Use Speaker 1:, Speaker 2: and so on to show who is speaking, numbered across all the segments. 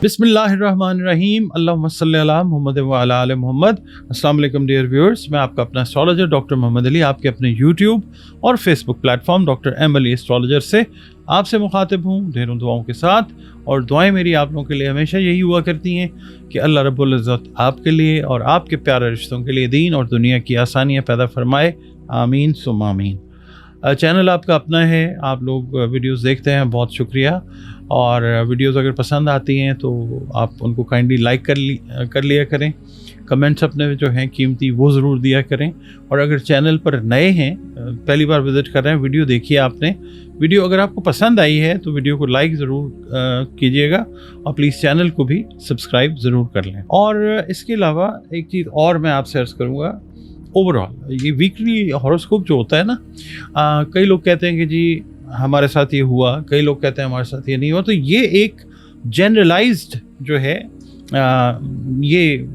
Speaker 1: बिस्मिल्लाहिर्रहमानिर्रहीम, अल्लाहुम्मा सल्ली अला मुहम्मद व अला आले मुहम्मद। अस्सलाम वालेकुम डियर व्यूअर्स, मैं आपका अपना एस्ट्रोलॉजर डॉक्टर मोहम्मद अली आपके अपने यूट्यूब और Facebook platform doctor M Ali astrologer से आपसे मुखातिब हूँ ढेरों दुआओं के साथ। और दुआएं मेरी आप लोगों के लिए हमेशा यही हुआ करती हैं कि अल्लाह रब्बुल इज़्ज़त आपके लिए और आपके प्यारे रिश्तों के लिए दीन और दुनिया की आसानियाँ पैदा फरमाए, आमीन सुम्मा आमीन। चैनल आपका अपना है, आप लोग वीडियोस देखते हैं, बहुत शुक्रिया। और वीडियोस अगर पसंद आती हैं तो आप उनको काइंडली लाइक कर लिया करें, कमेंट्स अपने जो हैं कीमती वो ज़रूर दिया करें। और अगर चैनल पर नए हैं, पहली बार विज़िट कर रहे हैं, वीडियो देखिए आपने, वीडियो अगर आपको पसंद आई है तो वीडियो को लाइक ज़रूर कीजिएगा और प्लीज़ चैनल को भी सब्सक्राइब ज़रूर कर लें। और इसके अलावा एक चीज़ और मैं आपसे अर्ज़ करूँगा, ओवरऑल ये वीकली हॉरोस्कोप जो होता है ना, कई लोग कहते हैं कि जी हमारे साथ ये हुआ, कई लोग कहते हैं हमारे साथ ये नहीं हुआ। तो ये एक जनरलाइज्ड जो है ये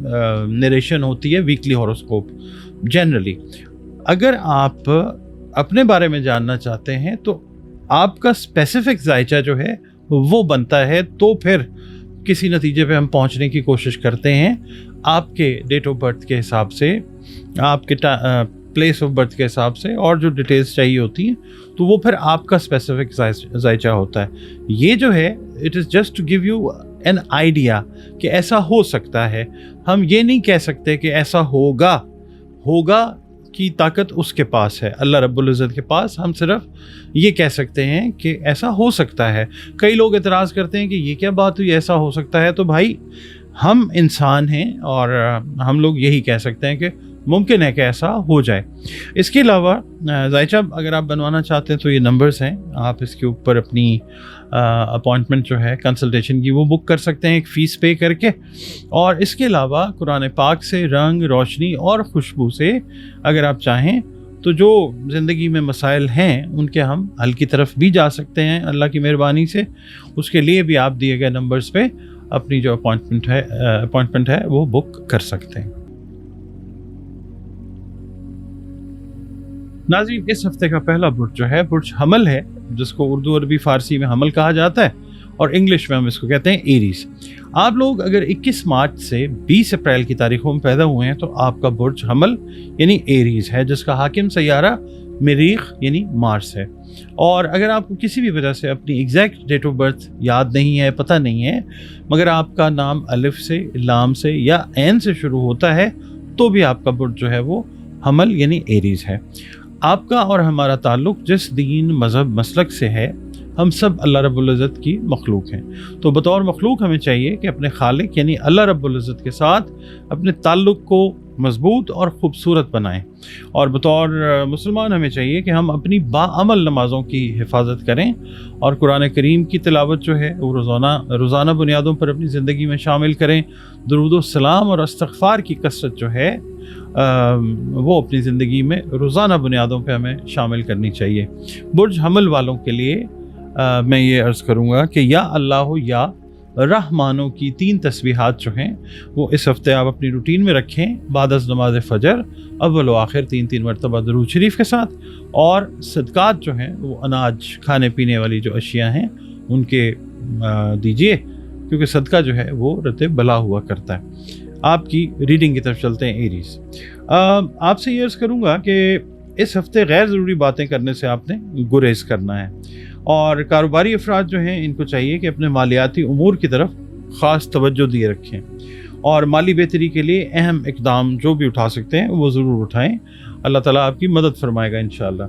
Speaker 1: नरेशन होती है वीकली हॉरोस्कोप जनरली। अगर आप अपने बारे में जानना चाहते हैं तो आपका स्पेसिफिक जायचा जो है वो बनता है, तो फिर किसी नतीजे पे हम पहुंचने की कोशिश करते हैं आपके डेट ऑफ बर्थ के हिसाब से, आपके प्लेस ऑफ बर्थ के हिसाब से, और जो डिटेल्स चाहिए होती हैं तो वो फिर आपका स्पेसिफिक जायचा होता है। ये जो है it is just to give you an idea कि ऐसा हो सकता है। हम ये नहीं कह सकते कि ऐसा होगा की ताकत उसके पास है, अल्लाह रब्बुल इज़्ज़त के पास। हम सिर्फ ये कह सकते हैं कि ऐसा हो सकता है। कई लोग एतराज़ करते हैं कि ये क्या बात हुई, ऐसा हो सकता है। तो भाई हम इंसान हैं और हम लोग यही कह सकते हैं कि मुमकिन है कि ऐसा हो जाए। इसके अलावा जायचा अगर आप बनवाना चाहते हैं तो ये नंबर्स हैं, आप इसके ऊपर अपनी अपॉइंटमेंट जो है कंसल्टेशन की वो बुक कर सकते हैं एक फ़ीस पे करके। और इसके अलावा कुरान पाक से रंग, रोशनी और खुशबू से अगर आप चाहें तो जो ज़िंदगी में मसाइल हैं उनके हम हल की तरफ भी जा सकते हैं अल्लाह की मेहरबानी से। उसके लिए भी आप दिए गए नंबर्स पे अपनी जो अपॉइंटमेंट है वो बुक कर सकते हैं। नाज़रीन, इस हफ्ते का पहला बुर्ज जो है बुर्ज हमल है, जिसको उर्दू अरबी फ़ारसी में हमल कहा जाता है और इंग्लिश में हम इसको कहते हैं एरीज। आप लोग अगर 21 मार्च से 20 अप्रैल की तारीखों में पैदा हुए हैं तो आपका बुर्ज हमल यानी एरीज है, जिसका हाकिम सैयारा मरीख यानी मार्स है। और अगर आपको किसी भी वजह से अपनी एग्जैक्ट डेट ऑफ बर्थ याद नहीं है, पता नहीं है, मगर आपका नाम अलिफ से, लाम से या एन से शुरू होता है, तो भी आपका बुर्ज जो है वो हमल यानी एरीज है। आपका और हमारा ताल्लुक़ जिस दीन, मज़हब, मसलक से है, हम सब अल्लाह रब्बुल इज़्ज़त की मखलूक हैं। तो बतौर मखलूक हमें चाहिए कि अपने खालिक यानी अल्लाह रब्बुल इज़्ज़त के साथ अपने ताल्लुक़ को मज़बूत और ख़ूबसूरत बनाएं। और बतौर मुसलमान हमें चाहिए कि हम अपनी बाअमल नमाज़ों की हिफाजत करें और कुरान करीम की तिलावत जो है वो रोज़ाना बुनियादों पर अपनी ज़िंदगी में शामिल करें। दुरूद व सलाम और इस्तिग़फ़ार की कसरत जो है वो अपनी ज़िंदगी में रोज़ाना बुनियादों पे हमें शामिल करनी चाहिए। बुर्ज हमल वालों के लिए मैं ये अर्ज़ करूँगा कि या अल्लाह या रहमानों की 3 तस्बीहात जो हैं वो इस हफ्ते आप अपनी रूटीन में रखें, बाद अज़ नमाज फ़जर अव्वल व आखिर 3 मरतबा दुरूद शरीफ के साथ। और सदक़ात जो हैं वो अनाज, खाने पीने वाली जो अशिया हैं उनके दीजिए, क्योंकि सदका जो है वो रत्ते बला हुआ करता है। आपकी रीडिंग की तरफ चलते हैं एरीज। आपसे ये अर्ज़ करूँगा कि इस हफ्ते गैर ज़रूरी बातें करने से आपने गुरेज करना है। और कारोबारी अफराद जो हैं इनको चाहिए कि अपने मालियाती उमूर की तरफ ख़ास तवज्जो दिए रखें और माली बेहतरी के लिए अहम इक़दाम जो भी उठा सकते हैं वो ज़रूर उठाएँ। अल्लाह ताला आपकी मदद फरमाएगा इंशाअल्लाह।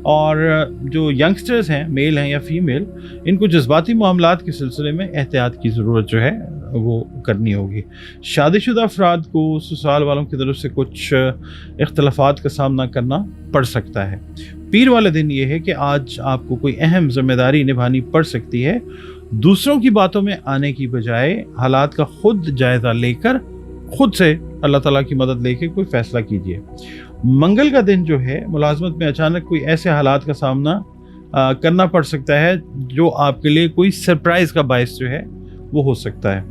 Speaker 1: और जो यंगस्टर्स हैं, मेल हैं या फ़ीमेल, इनको जज्बाती मामलात के सिलसिले में एहतियात की ज़रूरत जो है वो करनी होगी। शादीशुदा अफराद को ससुराल वालों की तरफ से कुछ इख्तलाफात का सामना करना पड़ सकता है। पीर वाले दिन ये है कि आज आपको कोई अहम ज़िम्मेदारी निभानी पड़ सकती है। दूसरों की बातों में आने की बजाय हालात का खुद जायज़ा लेकर खुद से अल्लाह ताला की मदद लेकर कोई फ़ैसला कीजिए। मंगल का दिन जो है मुलाजमत में अचानक कोई ऐसे हालात का सामना करना पड़ सकता है जो आपके लिए कोई सरप्राइज़ का बायस जो है वो हो सकता है।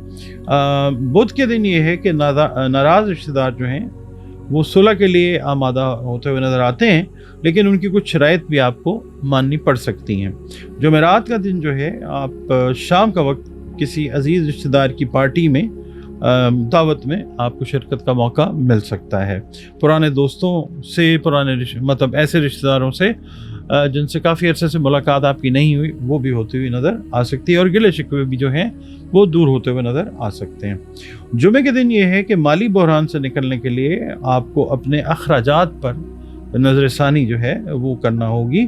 Speaker 1: बुध के दिन ये है कि नाराज़ रिश्तेदार जो हैं वो सुलह के लिए आमादा होते हुए नज़र आते हैं, लेकिन उनकी कुछ शराइत भी आपको माननी पड़ सकती हैं। जुमेरात का दिन जो है आप शाम का वक्त किसी अजीज रिश्तेदार की पार्टी में दावत में आपको शिरकत का मौका मिल सकता है। पुराने दोस्तों से, मतलब ऐसे रिश्तेदारों से जिनसे काफ़ी अरसे से मुलाकात आपकी नहीं हुई, वो भी होती हुई नज़र आ सकती है, और गिले शिकवे भी जो हैं वो दूर होते हुए नज़र आ सकते हैं। जुमे के दिन ये है कि माली बहरान से निकलने के लिए आपको अपने अखराजात पर नज़रसानी जो है वो करना होगी।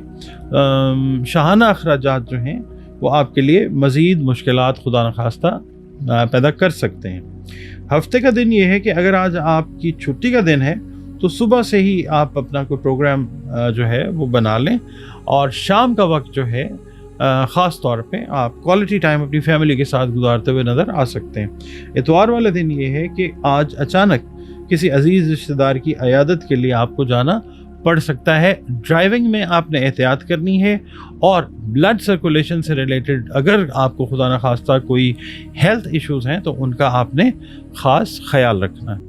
Speaker 1: शाहाना अखराजात जो हैं वो आपके लिए मज़ीद मुश्किलात खुदा न खास्ता पैदा कर सकते हैं। हफ्ते का दिन ये है कि अगर आज आपकी छुट्टी का दिन है तो सुबह से ही आप अपना कोई प्रोग्राम जो है वो बना लें, और शाम का वक्त जो है ख़ास तौर पे आप क्वालिटी टाइम अपनी फैमिली के साथ गुजारते हुए नज़र आ सकते हैं। इतवार वाले दिन ये है कि आज अचानक किसी अजीज़ रिश्तेदार की अयादत के लिए आपको जाना पड़ सकता है। ड्राइविंग में आपने एहतियात करनी है, और ब्लड सर्कुलेशन से रिलेटेड अगर आपको खुदा न खास्ता कोई हेल्थ इश्यूज़ हैं तो उनका आपने ख़ास ख्याल रखना है।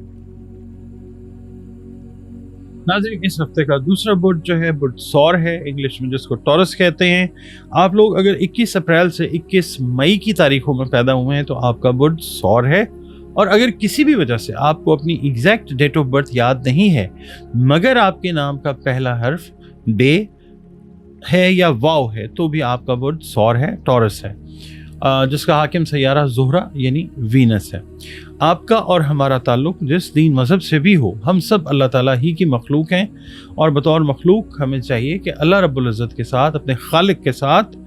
Speaker 1: नाज़रीन, इस हफ्ते का दूसरा बुर्ज जो है बुर्ज सौर है, इंग्लिश में जिसको टॉरस कहते हैं। आप लोग अगर 21 अप्रैल से 21 मई की तारीखों में पैदा हुए हैं तो आपका बुर्ज सौर है, और अगर किसी भी वजह से आपको अपनी एग्जैक्ट डेट ऑफ बर्थ याद नहीं है, मगर आपके नाम का पहला हर्फ बे है या वाव है, तो भी आपका बुर्ज सौर है, टॉरस है, जिसका हाकिम सैयारा ज़ोहरा यानी वीनस है। आपका और हमारा ताल्लुक जिस दीन मज़हब से भी हो, हम सब अल्लाह ताला ही की मखलूक हैं, और बतौर मखलूक हमें चाहिए कि अल्लाह रब्बुल इज़्ज़त के साथ, अपने खालिक के साथ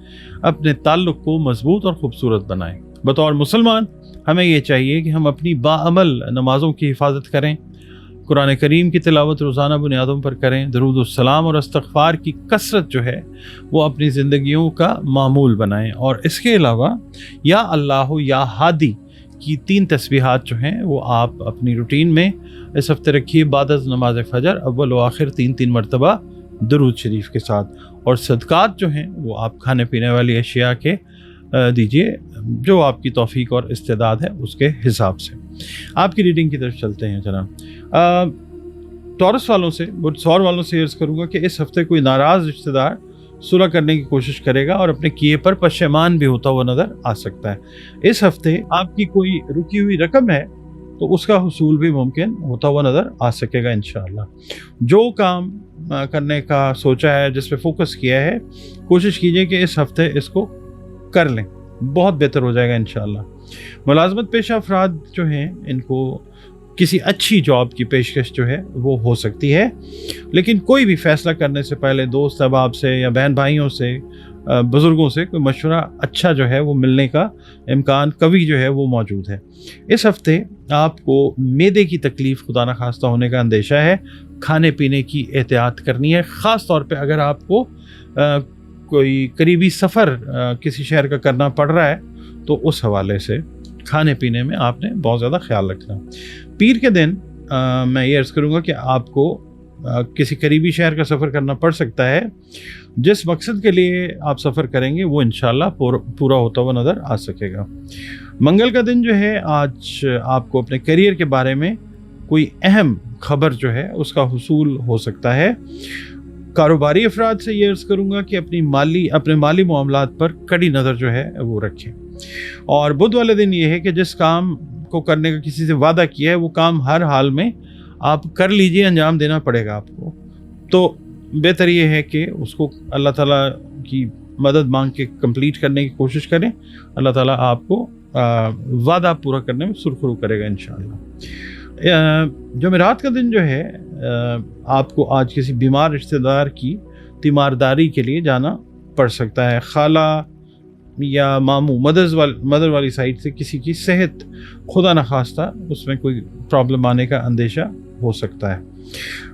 Speaker 1: अपने ताल्लुक को मजबूत और ख़ूबसूरत बनाएं। बतौर मुसलमान हमें ये चाहिए कि हम अपनी बाअमल नमाज़ों की हिफाजत करें, कुरान करीम की तिलावत रोज़ाना बुनियादों पर करें, दरूद व सलाम और इस्तग़फ़ार की कसरत जो है वो अपनी ज़िंदगियों का मामूल बनाएं, और इसके अलावा या अल्लाह या हादी की 3 तस्बीहात जो हैं वो आप अपनी रूटीन में इस हफ्ते रखिए, बाद नमाज फ़जर अव्वल व आखिर 3-3 मरतबा दरूद शरीफ के साथ, और सदक़ात जो हैं वो आप खाने पीने वाली अशिया के दीजिए जो आपकी तौफीक और इस्तेदाद है उसके हिसाब से। आपकी रीडिंग की तरफ चलते हैं जनाब। टॉरस वालों से, बुर्ज सौर वालों से अर्ज़ करूँगा कि इस हफ्ते कोई नाराज़ रिश्तेदार सुलह करने की कोशिश करेगा और अपने किए पर पशेमान भी होता हुआ नज़र आ सकता है। इस हफ्ते आपकी कोई रुकी हुई रकम है तो उसका हुसूल भी मुमकिन होता हुआ नज़र आ सकेगा इंशाअल्लाह। जो काम करने का सोचा है, जिस पे फोकस किया है, कोशिश कीजिए कि इस हफ्ते इसको कर लें, बहुत बेहतर हो जाएगा इंशाअल्लाह। मुलाजमत पेशा अफराद जो हैं इनको किसी अच्छी जॉब की पेशकश जो है वो हो सकती है, लेकिन कोई भी फ़ैसला करने से पहले दोस्त अहबाब से या बहन भाइयों से, बुज़ुर्गों से कोई मशवरा अच्छा जो है वो मिलने का इम्कान कभी जो है वो मौजूद है। इस हफ्ते आपको मैदे की तकलीफ़ खुदा न खास्ता होने का अंदेशा है, खाने पीने की एहतियात करनी है, ख़ास तौर पे अगर आपको कोई करीबी सफ़र किसी शहर का करना पड़ रहा है तो उस हवाले से खाने पीने में आपने बहुत ज़्यादा ख्याल रखना। पीर के दिन मैं ये अर्ज़ करूँगा कि आपको किसी करीबी शहर का सफ़र करना पड़ सकता है। जिस मकसद के लिए आप सफ़र करेंगे वो इंशाल्लाह पूरा होता हुआ नज़र आ सकेगा। मंगल का दिन जो है, आज आपको अपने करियर के बारे में कोई अहम खबर जो है उसका हुसूल हो सकता है। कारोबारी अफराद से ये अर्ज़ करूँगा कि अपने माली मामलात पर कड़ी नज़र जो है वो रखें। और बुध वाले दिन ये है कि जिस काम को करने का किसी से वादा किया है वो काम हर हाल में आप कर लीजिए, अंजाम देना पड़ेगा आपको। तो बेहतर ये है कि उसको अल्लाह ताला की मदद मांग के कंप्लीट करने की कोशिश करें। अल्लाह ताला आपको वादा पूरा करने में सुरखरू करेगा इंशाअल्लाह। जुमेरात का दिन जो है, आपको आज किसी बीमार रिश्तेदार की तीमारदारी के लिए जाना पड़ सकता है। खाला या मामू, मदर वाली साइड से किसी की सेहत खुदा न खास्ता उसमें कोई प्रॉब्लम आने का अंदेशा हो सकता है।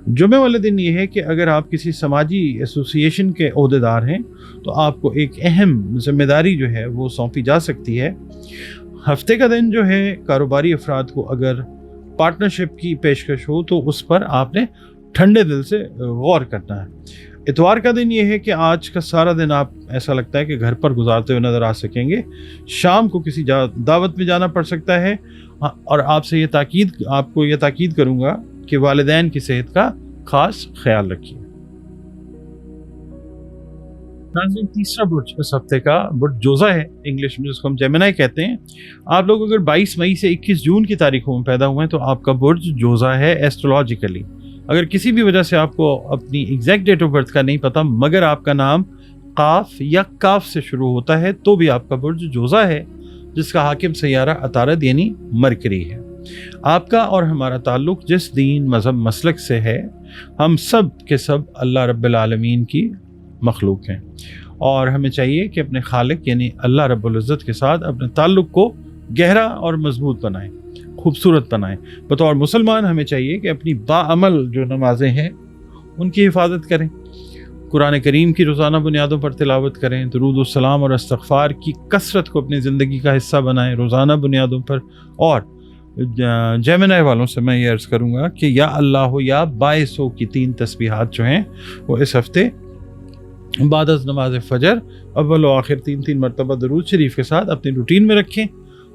Speaker 1: जुमे वाले दिन ये है कि अगर आप किसी समाजी एसोसिएशन के ओहदेदार हैं तो आपको एक अहम जिम्मेदारी जो है वो सौंपी जा सकती है। हफ्ते का दिन जो है, कारोबारी अफराद को अगर पार्टनरशिप की पेशकश हो तो उस पर आपने ठंडे दिल से गौर करना है। इतवार का दिन ये है कि आज का सारा दिन आप ऐसा लगता है कि घर पर गुजारते हुए नज़र आ सकेंगे। शाम को किसी दावत में जाना पड़ सकता है, और आपको ये ताकीद करूँगा कि वालिदैन की सेहत का ख़ास ख्याल रखिए। नाज़रीन, तीसरा बुर्ज इस हफ्ते का बुर्ज जोज़ा है, इंग्लिश में जिसको हम जेमिनी कहते हैं। आप लोग अगर 22 मई से 21 जून की तारीखों में पैदा हुए हैं तो आपका बुर्ज जोज़ा है एस्ट्रोलॉजिकली। अगर किसी भी वजह से आपको अपनी एग्जैक्ट डेट ऑफ बर्थ का नहीं पता मगर आपका नाम काफ या काफ से शुरू होता है तो भी आपका बुर्ज जोज़ा है, जिसका हाकिम सैयारा अतारद यानी मरकरी है। आपका और हमारा ताल्लुक जिस दीन मजहब मसलक से है, हम सब के सब अल्लाह रब्बिल आलमीन की मखलूक हैं और हमें चाहिए कि अपने खालिक यानी अल्लाह रब्बुल इज़्ज़त के साथ अपने ताल्लुक को गहरा और मजबूत बनाएं, खूबसूरत बनाएं। बतौर मुसलमान हमें चाहिए कि अपनी बाअमल जो नमाजें हैं उनकी हिफाजत करें, कुरान करीम की रोज़ाना बुनियादों पर तिलावत करें, दुरूद व सलाम और इस्तग़फ़ार की कसरत को अपनी ज़िंदगी का हिस्सा बनाएं रोज़ाना बुनियादों पर। और जेमिनी वालों से मैं ये अर्ज़ करूँगा कि या अल्लाह हो या बाइसों की 3 तस्बीहात जो हैं वो इस हफ्ते बाद अज़ नमाज फ़जर अव्वल व आखिर 3-3 मरतबा दरूद शरीफ के साथ अपनी रूटीन में रखें।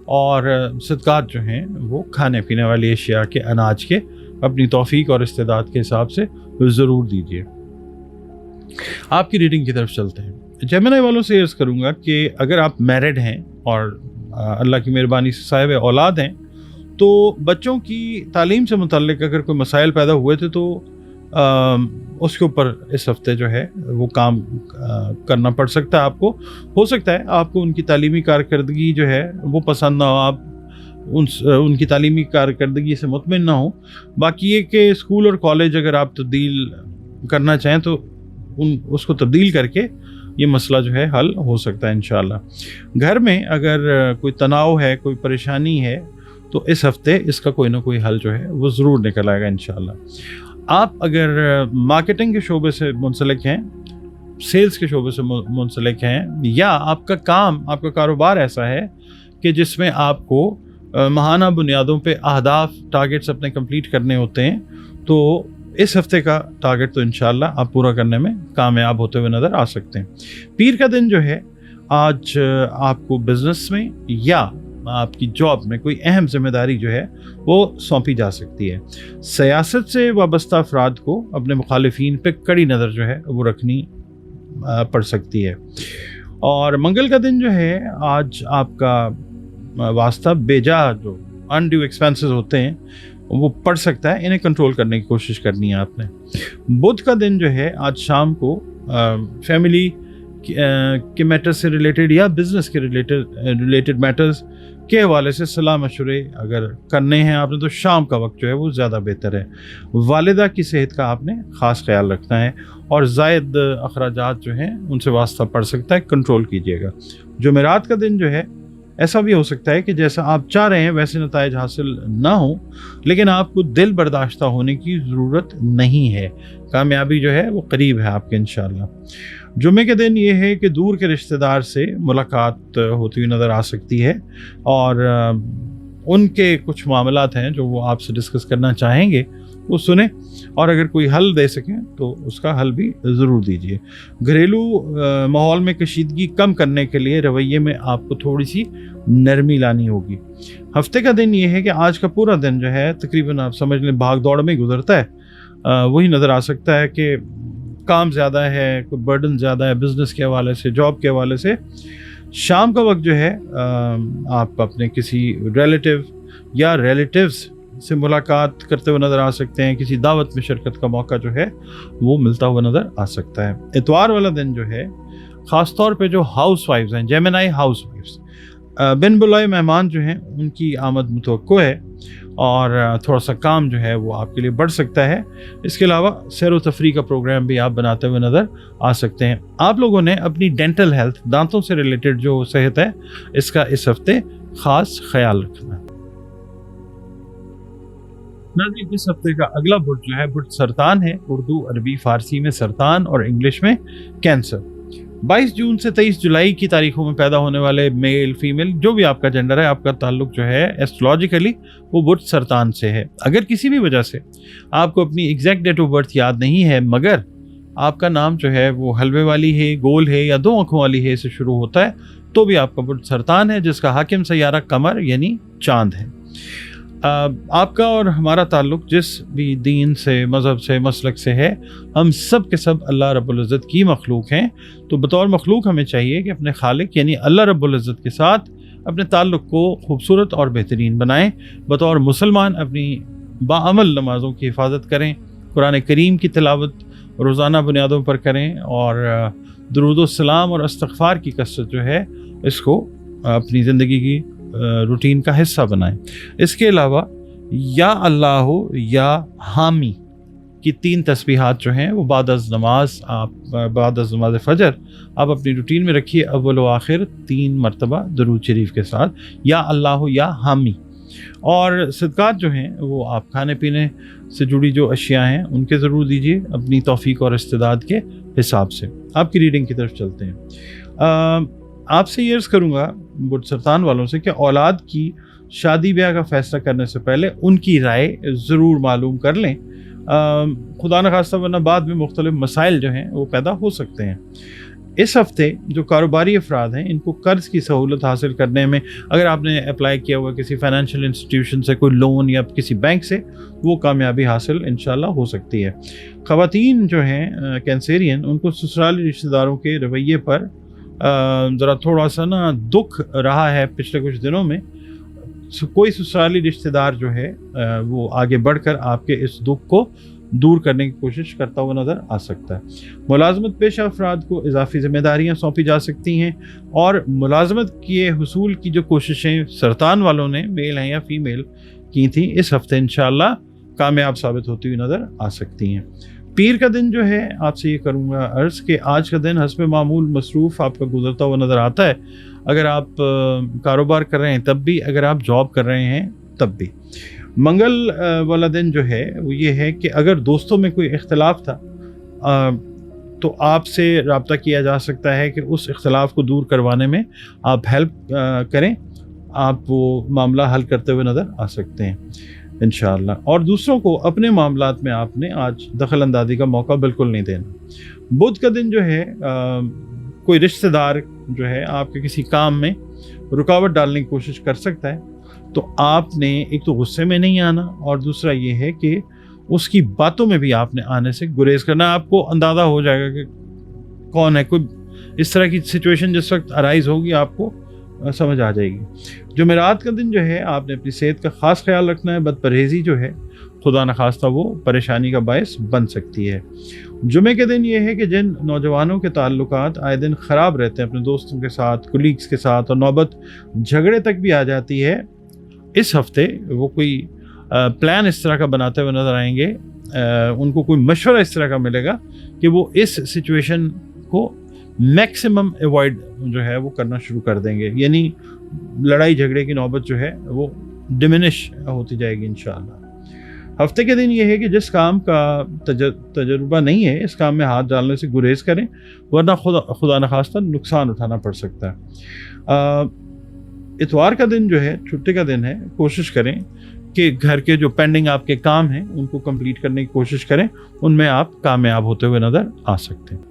Speaker 1: और सदक़ात जो हैं वो खाने पीने वाली अशिया के, अनाज के, अपनी तौफ़ीक और इस्तेदाद के हिसाब से ज़रूर दीजिए। आपकी रीडिंग की तरफ चलते हैं। जेमिनी वालों से अर्ज़ करूँगा कि अगर आप मैरिड हैं और अल्लाह की मेहरबानी से साहिब औलाद हैं तो बच्चों की तालीम से मुतल्लिक अगर कोई मसाइल पैदा हुए थे तो उसके ऊपर इस हफ्ते जो है वो काम करना पड़ सकता है आपको। हो सकता है आपको उनकी तालीमी कारकर्दगी जो है वो पसंद ना हो, आप उनकी तालीमी कारकर्दगी से मुतमिन ना हो। बाकी ये कि स्कूल और कॉलेज अगर आप तब्दील करना चाहें तो उसको तब्दील करके ये मसला जो है हल हो सकता है इंशाअल्लाह। घर में अगर कोई तनाव है, कोई परेशानी है तो इस हफ्ते इसका कोई ना कोई हल जो है वो ज़रूर निकल आएगा इंशाअल्लाह। आप अगर मार्केटिंग के शोबे से मुंसलिक हैं, सेल्स के शोबे से मुंसलिक हैं या आपका आपका कारोबार ऐसा है कि जिसमें आपको माहाना बुनियादों पे अहदाफ, टारगेट्स अपने कंप्लीट करने होते हैं तो इस हफ्ते का टारगेट तो इंशाअल्लाह आप पूरा करने में कामयाब होते हुए नज़र आ सकते हैं। पीर का दिन जो है आज आपको बिज़नेस में या आपकी जॉब में कोई अहम जिम्मेदारी जो है वो सौंपी जा सकती है। सियासत से वाबस्ता अफराद को अपने मुखालिफिन पे कड़ी नज़र जो है वो रखनी पड़ सकती है। और मंगल का दिन जो है आज आपका वास्ता बेजा जो अनड्यू एक्सपेंसेस होते हैं वो पड़ सकता है, इन्हें कंट्रोल करने की कोशिश करनी है आपने। बुध का दिन जो है आज शाम को फैमिली के मैटर्स से रिलेटेड या बिज़नेस के रिलेटेड मैटर्स के हवाले से सलाह मशवरे अगर करने हैं आपने तो शाम का वक्त जो है वो ज़्यादा बेहतर है। वालिदा की सेहत का आपने ख़ास ख्याल रखना है और ज़ायद अखराजात जो हैं उनसे वास्ता पड़ सकता है, कंट्रोल कीजिएगा। जुमेरात का दिन जो है ऐसा भी हो सकता है कि जैसा आप चाह रहे हैं वैसे नताइज हासिल ना हो, लेकिन आपको दिल बर्दाश्ता होने की ज़रूरत नहीं है, कामयाबी जो है वो करीब है आपके इंशाअल्लाह। जुमे के दिन ये है कि दूर के रिश्तेदार से मुलाकात होती हुई नज़र आ सकती है और उनके कुछ मामलात हैं जो वो आपसे डिस्कस करना चाहेंगे वो सुने और अगर कोई हल दे सकें तो उसका हल भी ज़रूर दीजिए। घरेलू माहौल में कशीदगी कम करने के लिए रवैये में आपको थोड़ी सी नरमी लानी होगी। हफ्ते का दिन ये है कि आज का पूरा दिन जो है तकरीबन आप समझ लें भाग दौड़ में गुजरता है। वही नज़र आ सकता है कि काम ज़्यादा है, कोई बर्डन ज़्यादा है बिज़नेस के हवाले से, जॉब के हवाले से। शाम का वक्त जो है आप अपने किसी रिलेटिव या रिलेटिव्स से मुलाकात करते हुए नज़र आ सकते हैं, किसी दावत में शिरकत का मौका जो है वो मिलता हुआ नज़र आ सकता है। इतवार वाला दिन जो है ख़ास तौर पे जो हाउस वाइफ्स हैं, जेमिनी हाउस वाइफ्स, बिन बुलाए मेहमान जो हैं उनकी आमद मुतवक्को है और थोड़ा सा काम जो है वो आपके लिए बढ़ सकता है। इसके अलावा सैर व तफरी का प्रोग्राम भी आप बनाते हुए नज़र आ सकते हैं। आप लोगों ने अपनी डेंटल हेल्थ, दांतों से रिलेटेड जो सेहत है इसका इस हफ्ते ख़ास ख्याल रखना है। नाज़रीन, इस हफ्ते का अगला बुर्ज जो है बुर्ज सरतान है। उर्दू, अरबी, फ़ारसी में सरतान और इंग्लिश में कैंसर। 22 जून से 23 जुलाई की तारीखों में पैदा होने वाले मेल, फीमेल, जो भी आपका जेंडर है, आपका ताल्लुक जो है एस्ट्रोलॉजिकली वो बुर्ज सरतान से है। अगर किसी भी वजह से आपको अपनी एग्जैक्ट डेट ऑफ बर्थ याद नहीं है मगर आपका नाम जो है वो हलवे वाली है, गोल है या 2 आँखों वाली है से शुरू होता है तो भी आपका बुर्ज सरतान है, जिसका हाकिम सैयारा कमर यानी चांद है। آپ کا اور ہمارا تعلق جس بھی دین سے، مذہب سے، مسلک سے ہے، ہم سب کے سب اللہ رب العزت کی مخلوق ہیں. تو بطور مخلوق ہمیں چاہیے کہ اپنے خالق یعنی اللہ رب العزت کے ساتھ اپنے تعلق کو خوبصورت اور بہترین بنائیں. بطور مسلمان اپنی باعمل نمازوں کی حفاظت کریں، قرآن کریم کی تلاوت روزانہ بنیادوں پر کریں، اور درود و سلام اور استغفار کی کثرت جو ہے اس کو اپنی زندگی کی روٹین کا حصہ بنائیں. اس کے علاوہ یا اللہ یا حامی کی 3 تسبیحات جو ہیں وہ بعد از نماز فجر آپ اپنی روٹین میں رکھیے، اول و آخر 3 مرتبہ درود شریف کے ساتھ، یا اللہ یا حامی. اور صدقات جو ہیں وہ آپ کھانے پینے سے جڑی جو اشیاء ہیں ان کے ضرور دیجیے اپنی توفیق اور استعداد کے حساب سے. آپ کی ریڈنگ کی طرف چلتے ہیں. آپ سے یہ عرض کروں گا برج سرطان والوں سے کہ اولاد کی شادی بیاہ کا فیصلہ کرنے سے پہلے ان کی رائے ضرور معلوم کر لیں، خدا نخواستہ ورنہ بعد میں مختلف مسائل جو ہیں وہ پیدا ہو سکتے ہیں. اس ہفتے جو کاروباری افراد ہیں ان کو قرض کی سہولت حاصل کرنے میں، اگر آپ نے اپلائی کیا ہوا کسی فائنینشیل انسٹیٹیوشن سے کوئی لون یا کسی بینک سے، وہ کامیابی حاصل انشاءاللہ ہو سکتی ہے. خواتین جو ہیں کینسیرین، ان کو سسرالی رشتہ داروں کے رویے پر ذرا تھوڑا سا دکھ رہا ہے پچھلے کچھ دنوں میں. کوئی سسرالی رشتہ دار جو ہے وہ آگے بڑھ کر آپ کے اس دکھ کو دور کرنے کی کوشش کرتا ہوا نظر آ سکتا ہے. ملازمت پیشہ افراد کو اضافی ذمہ داریاں سونپی جا سکتی ہیں، اور ملازمت کے حصول کی جو کوششیں سرطان والوں نے، میل ہیں یا فیمیل، کی تھیں، اس ہفتے انشاءاللہ کامیاب ثابت ہوتی ہوئی نظر آ سکتی ہیں. پیر کا دن جو ہے آپ سے یہ کروں گا عرض کہ آج کا دن حسب معمول مصروف آپ کا گزرتا ہوا نظر آتا ہے. اگر آپ کاروبار کر رہے ہیں تب بھی، اگر آپ جاب کر رہے ہیں تب بھی. منگل والا دن جو ہے وہ یہ ہے کہ اگر دوستوں میں کوئی اختلاف تھا تو آپ سے رابطہ کیا جا سکتا ہے کہ اس اختلاف کو دور کروانے میں آپ ہیلپ کریں، آپ وہ معاملہ حل کرتے ہوئے نظر آ سکتے ہیں انشاءاللہ. اور دوسروں کو اپنے معاملات میں آپ نے آج دخل اندازی کا موقع بالکل نہیں دینا. بدھ کا دن جو ہے کوئی رشتہ دار جو ہے آپ کے کسی کام میں رکاوٹ ڈالنے کی کوشش کر سکتا ہے، تو آپ نے ایک تو غصے میں نہیں آنا، اور دوسرا یہ ہے کہ اس کی باتوں میں بھی آپ نے آنے سے گریز کرنا. آپ کو اندازہ ہو جائے گا کہ کون ہے، کوئی اس طرح کی سچویشن جس وقت ارائز ہوگی آپ کو سمجھ آ جائے گی. جمعرات کا دن جو ہے آپ نے اپنی صحت کا خاص خیال رکھنا ہے. بد پرہیزی جو ہے خدا نخواستہ وہ پریشانی کا باعث بن سکتی ہے. جمعے کے دن یہ ہے کہ جن نوجوانوں کے تعلقات آئے دن خراب رہتے ہیں اپنے دوستوں کے ساتھ، کولیگز کے ساتھ، اور نوبت جھگڑے تک بھی آ جاتی ہے، اس ہفتے وہ کوئی پلان اس طرح کا بناتے ہوئے نظر آئیں گے. ان کو کوئی مشورہ اس طرح کا ملے گا کہ وہ اس سچویشن کو میکسیمم ایوائڈ جو ہے وہ کرنا شروع کر دیں گے، یعنی لڑائی جھگڑے کی نوبت جو ہے وہ ڈیمینش ہوتی جائے گی انشاءاللہ. ہفتے کے دن یہ ہے کہ جس کام کا تجربہ نہیں ہے اس کام میں ہاتھ ڈالنے سے گریز کریں، ورنہ خدا نخواستہ نقصان اٹھانا پڑ سکتا ہے. اتوار کا دن جو ہے چھٹی کا دن ہے، کوشش کریں کہ گھر کے جو پینڈنگ آپ کے کام ہیں ان کو کمپلیٹ کرنے کی کوشش کریں، ان میں آپ کامیاب ہوتے ہوئے نظر آ سکتے ہیں.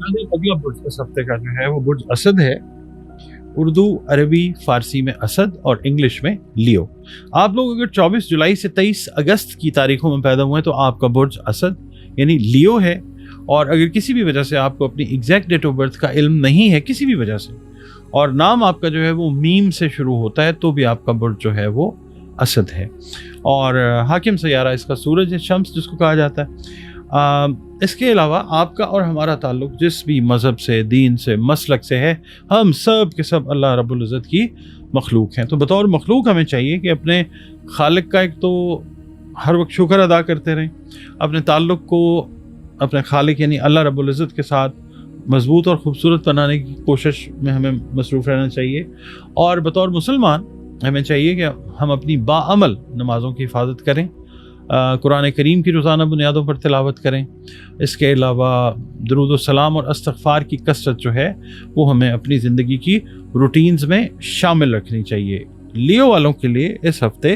Speaker 1: اگلا برج اس ہفتے کا جو ہے وہ برج اسد ہے. اردو، عربی، فارسی میں اسد اور انگلش میں لیو. آپ لوگ اگر 24 جولائی سے 23 اگست کی تاریخوں میں پیدا ہوئے ہیں تو آپ کا برج اسد یعنی لیو ہے. اور اگر کسی بھی وجہ سے آپ کو اپنی ایگزیکٹ ڈیٹ آف برتھ کا علم نہیں ہے کسی بھی وجہ سے، اور نام آپ کا جو ہے وہ میم سے شروع ہوتا ہے، تو بھی آپ کا برج جو ہے وہ اسد ہے. اور حاکم سیارہ اس کا سورج ہے، شمس جس کو کہا جاتا ہے. اس کے علاوہ آپ کا اور ہمارا تعلق جس بھی مذہب سے، دین سے، مسلک سے ہے، ہم سب کے سب اللہ رب العزت کی مخلوق ہیں. تو بطور مخلوق ہمیں چاہیے کہ اپنے خالق کا ایک تو ہر وقت شکر ادا کرتے رہیں، اپنے تعلق کو اپنے خالق یعنی اللہ رب العزت کے ساتھ مضبوط اور خوبصورت بنانے کی کوشش میں ہمیں مصروف رہنا چاہیے. اور بطور مسلمان ہمیں چاہیے کہ ہم اپنی باعمل نمازوں کی حفاظت کریں، قرآن کریم کی روزانہ بنیادوں پر تلاوت کریں. اس کے علاوہ درود و سلام اور استغفار کی کثرت جو ہے وہ ہمیں اپنی زندگی کی روٹینز میں شامل رکھنی چاہیے. لیو والوں کے لیے اس ہفتے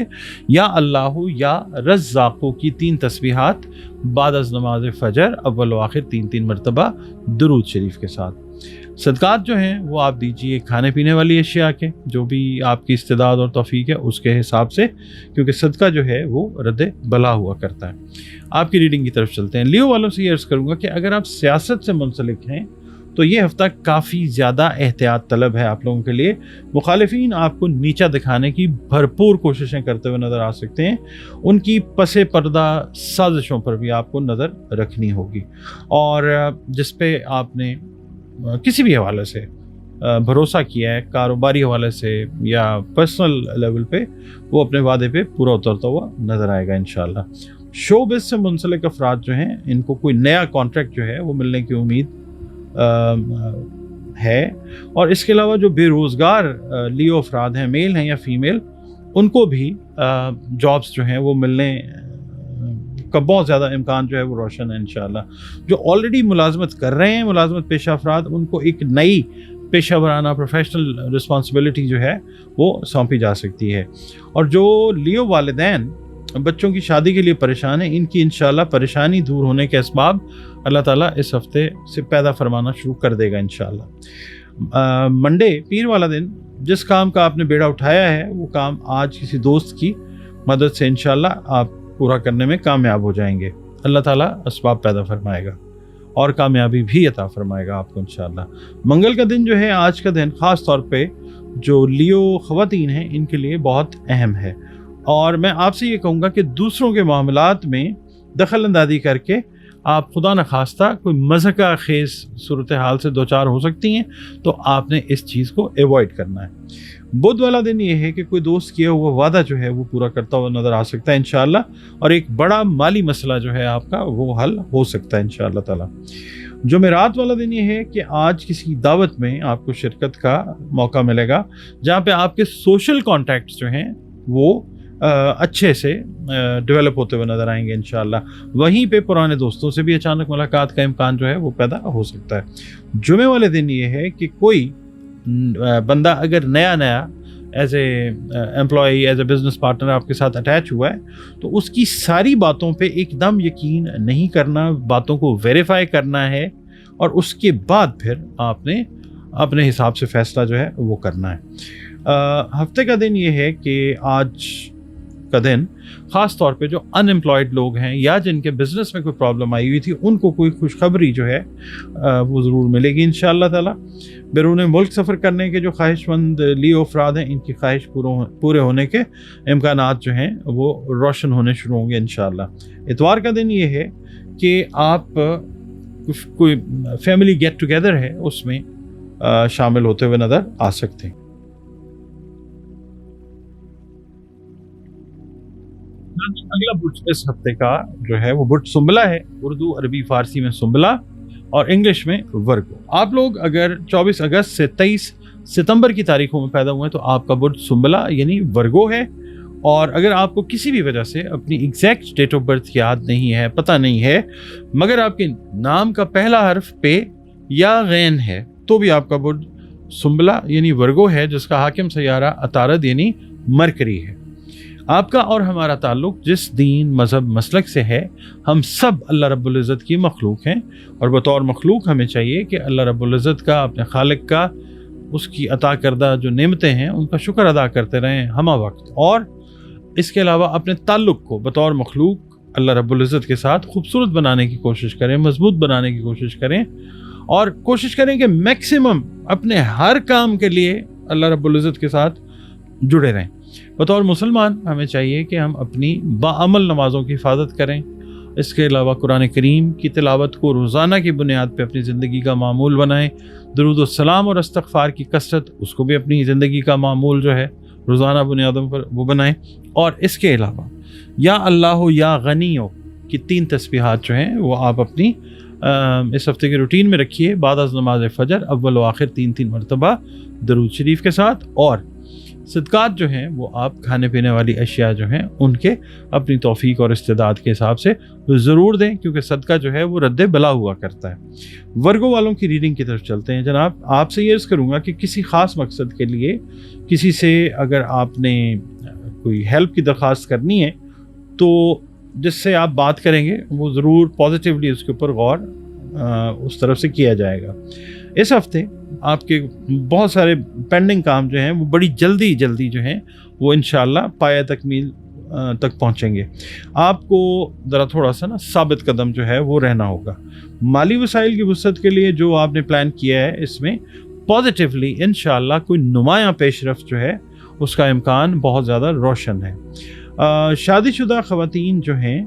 Speaker 1: یا اللہ یا رزاقو کی 3 تسبیحات بعد از نماز فجر اول و آخر 3 مرتبہ درود شریف کے ساتھ. صدقات جو ہیں وہ آپ دیجیے کھانے پینے والی اشیاء کے، جو بھی آپ کی استعداد اور توفیق ہے اس کے حساب سے، کیونکہ صدقہ جو ہے وہ رد بلا ہوا کرتا ہے۔ آپ کی ریڈنگ کی طرف چلتے ہیں۔ لیو والوں سے یہ عرض کروں گا کہ اگر آپ سیاست سے منسلک ہیں تو یہ ہفتہ کافی زیادہ احتیاط طلب ہے آپ لوگوں کے لیے۔ مخالفین آپ کو نیچا دکھانے کی بھرپور کوششیں کرتے ہوئے نظر آ سکتے ہیں، ان کی پس پردہ سازشوں پر بھی آپ کو نظر رکھنی ہوگی، اور جس پہ آپ نے کسی بھی حوالے سے بھروسہ کیا ہے، کاروباری حوالے سے یا پرسنل لیول پہ، وہ اپنے وعدے پہ پورا اترتا ہوا نظر آئے گا انشاءاللہ۔ شو بز سے منسلک افراد جو ہیں ان کو کوئی نیا کانٹریکٹ جو ہے وہ ملنے کی امید ہے، اور اس کے علاوہ جو بے روزگار لیو افراد ہیں، میل ہیں یا فیمیل، ان کو بھی جابز جو ہیں وہ ملنے کا بہت زیادہ امکان جو ہے وہ روشن ہے انشاءاللہ۔ جو آلریڈی ملازمت کر رہے ہیں، ملازمت پیشہ افراد، ان کو ایک نئی پیشہ ورانہ پروفیشنل رسپانسبلٹی جو ہے وہ سونپی جا سکتی ہے۔ اور جو لیو والدین بچوں کی شادی کے لیے پریشان ہیں، ان کی انشاءاللہ پریشانی دور ہونے کے اسباب اللہ تعالیٰ اس ہفتے سے پیدا فرمانا شروع کر دے گا انشاءاللہ۔ منڈے، پیر والا دن، جس کام کا آپ نے بیڑا اٹھایا ہے وہ کام آج کسی دوست کی مدد سے انشاءاللہ آپ پورا کرنے میں کامیاب ہو جائیں گے۔ اللہ تعالیٰ اسباب پیدا فرمائے گا اور کامیابی بھی عطا فرمائے گا آپ کو انشاءاللہ۔ منگل کا دن جو ہے، آج کا دن خاص طور پہ جو لیو خواتین ہیں ان کے لیے بہت اہم ہے، اور میں آپ سے یہ کہوں گا کہ دوسروں کے معاملات میں دخل اندازی کر کے آپ خدا نخواستہ کوئی مضحکہ خیز صورتحال سے دوچار ہو سکتی ہیں، تو آپ نے اس چیز کو ایوائڈ کرنا ہے۔ بدھ والا دن یہ ہے کہ کوئی دوست کیا ہوا وعدہ جو ہے وہ پورا کرتا ہوا نظر آ سکتا ہے انشاءاللہ، اور ایک بڑا مالی مسئلہ جو ہے آپ کا وہ حل ہو سکتا ہے انشاءاللہ تعالی۔ جمعرات والا دن یہ ہے کہ آج کسی دعوت میں آپ کو شرکت کا موقع ملے گا جہاں پہ آپ کے سوشل کانٹیکٹس جو ہیں وہ اچھے سے ڈیولپ ہوتے ہوئے نظر آئیں گے انشاءاللہ۔ وہیں پہ پرانے دوستوں سے بھی اچانک ملاقات کا امکان جو ہے وہ پیدا ہو سکتا ہے۔ جمعے والے دن یہ ہے کہ کوئی بندہ اگر نیا as a employee, as a business partner آپ کے ساتھ اٹیچ ہوا ہے، تو اس کی ساری باتوں پہ ایک دم یقین نہیں کرنا، باتوں کو ویریفائی کرنا ہے، اور اس کے بعد پھر آپ نے اپنے حساب سے فیصلہ جو ہے وہ کرنا ہے۔ ہفتے کا دن یہ ہے کہ آج کا دن خاص طور پہ جو ان امپلائڈ لوگ ہیں یا جن کے بزنس میں کوئی پرابلم آئی ہوئی تھی، ان کو کوئی خوشخبری جو ہے وہ ضرور ملے گی انشاءاللہ تعالی۔ بیرون ملک سفر کرنے کے جو خواہش مند لیو افراد ہیں، ان کی خواہش پورے ہونے کے امکانات جو ہیں وہ روشن ہونے شروع ہوں گے انشاءاللہ۔ اتوار کا دن یہ ہے کہ آپ کوئی فیملی گیٹ ٹوگیدر ہے اس میں شامل ہوتے ہوئے نظر آ سکتے ہیں۔ اگلا برج اس ہفتے کا جو ہے وہ برج سنبلہ ہے، اردو، عربی، فارسی میں سنبلہ اور انگلش میں ورگو۔ آپ لوگ اگر 24 اگست سے 23 ستمبر کی تاریخوں میں پیدا ہوئے ہیں تو آپ کا برج سنبلہ یعنی ورگو ہے، اور اگر آپ کو کسی بھی وجہ سے اپنی ایگزیکٹ ڈیٹ آف برتھ یاد نہیں ہے، پتہ نہیں ہے، مگر آپ کے نام کا پہلا حرف پہ یا غین ہے، تو بھی آپ کا برج سنبلہ یعنی ورگو ہے، جس کا حاکم سیارہ عطارد یعنی مرکری ہے۔ آپ کا اور ہمارا تعلق جس دین، مذہب، مسلک سے ہے، ہم سب اللہ رب العزت کی مخلوق ہیں، اور بطور مخلوق ہمیں چاہیے کہ اللہ رب العزت کا، اپنے خالق کا، اس کی عطا کردہ جو نعمتیں ہیں ان کا شکر ادا کرتے رہیں ہمہ وقت، اور اس کے علاوہ اپنے تعلق کو بطور مخلوق اللہ رب العزت کے ساتھ خوبصورت بنانے کی کوشش کریں، مضبوط بنانے کی کوشش کریں، اور کوشش کریں کہ میکسیمم اپنے ہر کام کے لیے اللہ رب العزت کے ساتھ جڑے رہیں۔ بطور مسلمان ہمیں چاہیے کہ ہم اپنی باعمل نمازوں کی حفاظت کریں، اس کے علاوہ قرآن کریم کی تلاوت کو روزانہ کی بنیاد پہ اپنی زندگی کا معمول بنائیں، درود السلام اور استغفار کی کثرت اس کو بھی اپنی زندگی کا معمول جو ہے روزانہ بنیادوں پر وہ بنائیں، اور اس کے علاوہ یا اللہ یا غنیو کی 3 تسبیحات جو ہیں وہ آپ اپنی اس ہفتے کے روٹین میں رکھیے، بعد از نماز فجر اول و آخر 3 مرتبہ درود شریف کے ساتھ، اور صدقات جو ہیں وہ آپ کھانے پینے والی اشیاء جو ہیں ان کے اپنی توفیق اور استعداد کے حساب سے ضرور دیں، کیونکہ صدقہ جو ہے وہ رد بلا ہوا کرتا ہے۔ ورگو والوں کی ریڈنگ کی طرف چلتے ہیں جناب۔ آپ سے یہ عرض کروں گا کہ کسی خاص مقصد کے لیے کسی سے اگر آپ نے کوئی ہیلپ کی درخواست کرنی ہے تو جس سے آپ بات کریں گے وہ ضرور پازیٹیولی اس کے اوپر غور اس طرف سے کیا جائے گا۔ इस हफ्ते आपके बहुत सारे पेंडिंग काम जो हैं वो बड़ी जल्दी जल्दी जो हैं वो इंशाल्लाह पाया तकमील तक पहुंचेंगे। आपको ज़रा थोड़ा सा ना साबित कदम जो है वो रहना होगा। माली वसाइल की वसअत के लिए जो आपने प्लान किया है इसमें पॉजिटिवली इंशाल्लाह कोई नुमायाँ पेशरफ जो है उसका इम्कान बहुत ज़्यादा रोशन है। शादीशुदा ख़वातीन जो हैं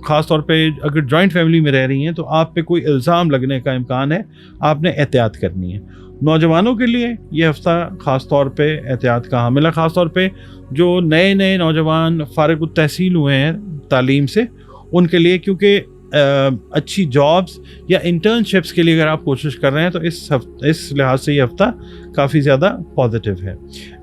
Speaker 1: ख़ास तौर पे अगर जॉइंट फैमिली में रह रही हैं तो आप पे कोई इल्ज़ाम लगने का इम्कान है, आपने एहतियात करनी है। नौजवानों के लिए ये हफ़्ता ख़ास तौर पे एहतियात का हामिल है, ख़ास तौर पे जो नए नए नौजवान फ़ारिग़ तहसील हुए हैं तालीम से उनके लिए, क्योंकि अच्छी जॉब्स या इंटर्नशिप्स के लिए अगर आप कोशिश कर रहे हैं तो इस लिहाज से ये हफ़्ता काफ़ी ज़्यादा पॉजिटिव है।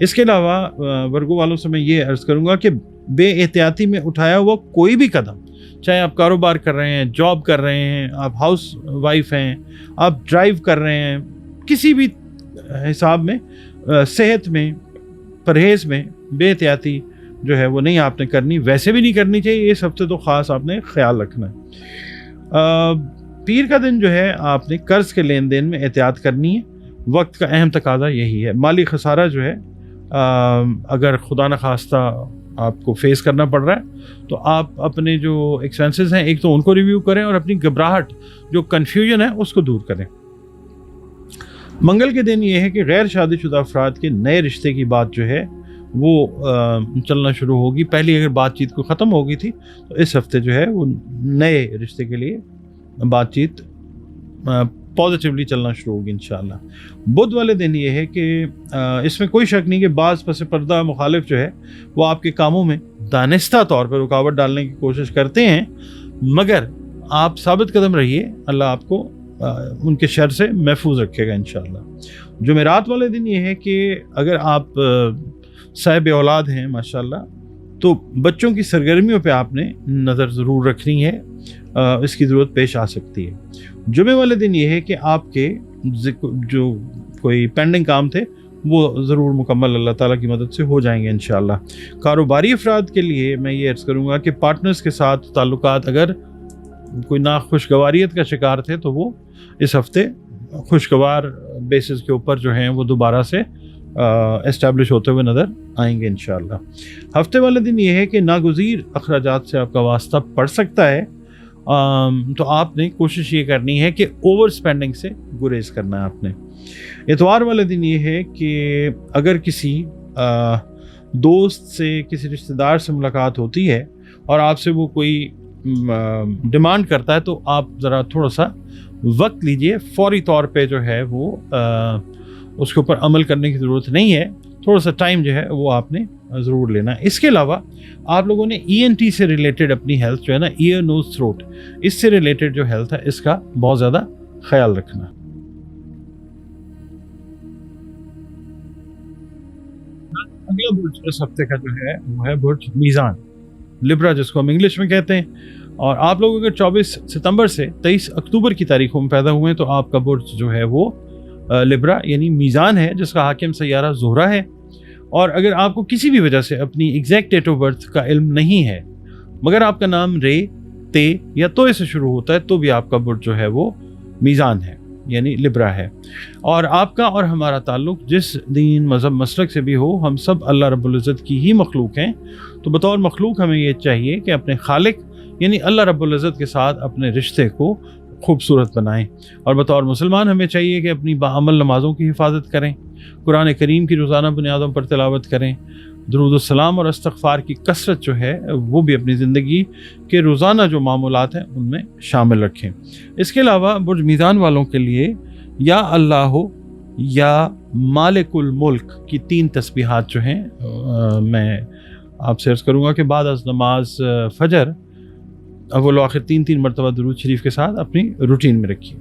Speaker 1: इसके अलावा वर्गो वालों से मैं ये अर्ज़ करूँगा कि बेएहतियाती में उठाया हुआ कोई भी कदम, चाहे आप कारोबार कर रहे हैं, जॉब कर रहे हैं, आप हाउस वाइफ हैं, आप ड्राइव कर रहे हैं, किसी भी हिसाब में सेहत में परहेज़ में बेएहतियाती जो है वो नहीं आपने करनी, वैसे भी नहीं करनी चाहिए। इस हफ्ते तो ख़ास आपने ख्याल रखना है। पीर का दिन जो है आपने कर्ज़ के लेन देन में एहतियात करनी है, वक्त का अहम तकाज़ा यही है। माली खसारा जो है अगर खुदा न खास्ता आपको फेस करना पड़ रहा है तो आप अपने जो एक्सपेंसेस हैं एक तो उनको रिव्यू करें और अपनी घबराहट जो कन्फ्यूजन है उसको दूर करें। मंगल के दिन ये है कि गैर शादीशुदा अफराद के नए रिश्ते की बात जो है वो चलना शुरू होगी। पहली अगर बातचीत को ख़त्म हो गई थी तो इस हफ्ते जो है वो नए रिश्ते के लिए बातचीत पॉजिटिवली चलना शुरू होगी इंशाल्लाह। बुध वाले दिन ये है कि इसमें कोई शक नहीं कि बाज़ पस पर्दा मुखालिफ जो है वो आपके कामों में दानिस्ता तौर पर रुकावट डालने की कोशिश करते हैं, मगर आप साबित कदम रहिए, अल्लाह आपको उनके शर से महफूज रखेगा इंशाल्लाह। जुमेरात वाले दिन ये है कि अगर आप साहिब औलाद हैं माशाल्लाह तो बच्चों की सरगर्मियों पे आपने नज़र ज़रूर रखनी है, इसकी ज़रूरत पेश आ सकती है। जुमे वाले दिन ये है कि आपके जो कोई पेंडिंग काम थे वो ज़रूर मुकम्मल अल्लाह ताला की मदद से हो जाएंगे इंशाल्लाह। कारोबारी अफराद के लिए मैं ये अर्ज़ करूँगा कि पार्टनर्स के साथ ताल्लुकात अगर कोई नाखुशगवारियत का शिकार थे तो वो इस हफ्ते खुशगवार बेसिस के ऊपर जो हैं वो दोबारा से एस्टैब्लिश होते हुए नज़र आएंगे इंशाल्लाह। हफ्ते वाले दिन ये है कि नागुज़ीर अखराजात से आपका वास्ता पड़ सकता है, तो आपने कोशिश ये करनी है कि ओवर स्पेंडिंग से गुरेज करना है आपने। इतवार वाले दिन ये है कि अगर किसी दोस्त से किसी रिश्तेदार से मुलाकात होती है और आपसे वो कोई डिमांड करता है तो आप ज़रा थोड़ा सा वक्त लीजिए, फौरी तौर पे जो है वो उसके ऊपर अमल करने की ज़रूरत नहीं है, थोड़ा सा टाइम जो है वो आपने ज़रूर लेना है। इसके अलावा आप लोगों ने ENT से रिलेटेड अपनी हेल्थ जो है ना, ईयर नोज़ थ्रोट, इससे रिलेटेड जो हेल्थ है इसका बहुत ज़्यादा ख्याल रखना। अगला बुर्ज इस हफ्ते का जो है वो है बुर्ज मीज़ान, लिब्रा जिसको हम इंग्लिश में कहते हैं। और आप लोग अगर 24 सितंबर से 23 अक्टूबर की तारीखों में पैदा हुए हैं तो आपका बुर्ज जो है वो लिब्रा यानी मीज़ान है, जिसका हाकिम सैयारा ज़ोहरा है। और अगर आपको किसी भी वजह से अपनी एग्जैक्ट डेट ऑफ बर्थ का इल्म नहीं है, मगर आपका नाम रे, ते या तोए से शुरू होता है, तो भी आपका बुर्ज जो है वो मीज़ान है यानी लिब्रा है। और आपका और हमारा ताल्लुक़ जिस दीन मज़हब मसलक से भी हो, हम सब अल्लाह रब्बुल इज़्ज़त की ही मखलूक हैं। तो बतौर मखलूक हमें ये चाहिए कि अपने खालिक यानी अल्लाह रब्बुल इज़्ज़त के साथ अपने रिश्ते को खूबसूरत बनाएं। और बतौर मुसलमान हमें चाहिए कि अपनी बाअमल नमाज़ों की हिफाजत करें, कुरान करीम की रोज़ाना बुनियादों पर तिलावत करें, दुरूद सलाम और इस्तग़फ़ार की कसरत जो है वो भी अपनी ज़िंदगी के रोज़ाना जो मामूलात हैं उनमें शामिल रखें। इसके अलावा बुर्ज मीज़ान वालों के लिए या अल्लाह या मालिकुल मुल्क की 3 तस्बीहात जो हैं मैं आपसे अर्ज़ करूँगा कि बाद अज़ नमाज फ़जर अव्वल आखिर 3 मरतबा दुरूद शरीफ के साथ अपनी रूटीन में रखिए।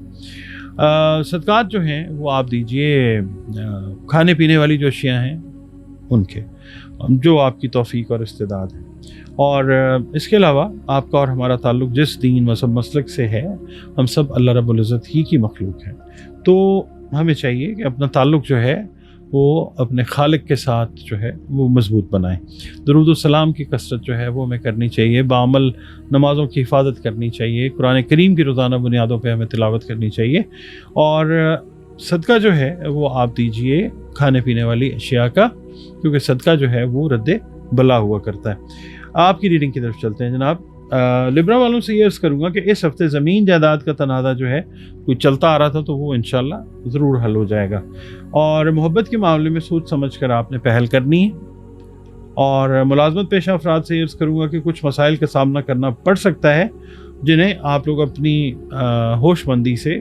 Speaker 1: सदक़ात जो हैं वो आप दीजिए खाने पीने वाली जो अशियाँ हैं उनके, जो आपकी तौफ़ीक और इस्तेदाद है। और इसके अलावा आपका और हमारा ताल्लुक़ जिस दीन मज़हब मसलक से है, हम सब अल्लाह रब्बुल इज़्ज़त ही की मखलूक हैं। तो हमें चाहिए कि अपना ताल्लुक़ जो है وہ اپنے خالق کے ساتھ جو ہے وہ مضبوط بنائیں. درود و سلام کی کثرت جو ہے وہ ہمیں کرنی چاہیے، بعمل نمازوں کی حفاظت کرنی چاہیے، قرآن کریم کی روزانہ بنیادوں پہ ہمیں تلاوت کرنی چاہیے، اور صدقہ جو ہے وہ آپ دیجئے کھانے پینے والی اشیاء کا، کیونکہ صدقہ جو ہے وہ رد بلا ہوا کرتا ہے. آپ کی ریڈنگ کی طرف چلتے ہیں جناب. لبرا والوں سے یہ عرض کروں گا کہ اس ہفتے زمین جائیداد کا تنازع جو ہے کوئی چلتا آ رہا تھا تو وہ انشاءاللہ ضرور حل ہو جائے گا، اور محبت کے معاملے میں سوچ سمجھ کر آپ نے پہل کرنی ہے. اور ملازمت پیشہ افراد سے یہ عرض کروں گا کہ کچھ مسائل کا سامنا کرنا پڑ سکتا ہے جنہیں آپ لوگ اپنی ہوش مندی سے،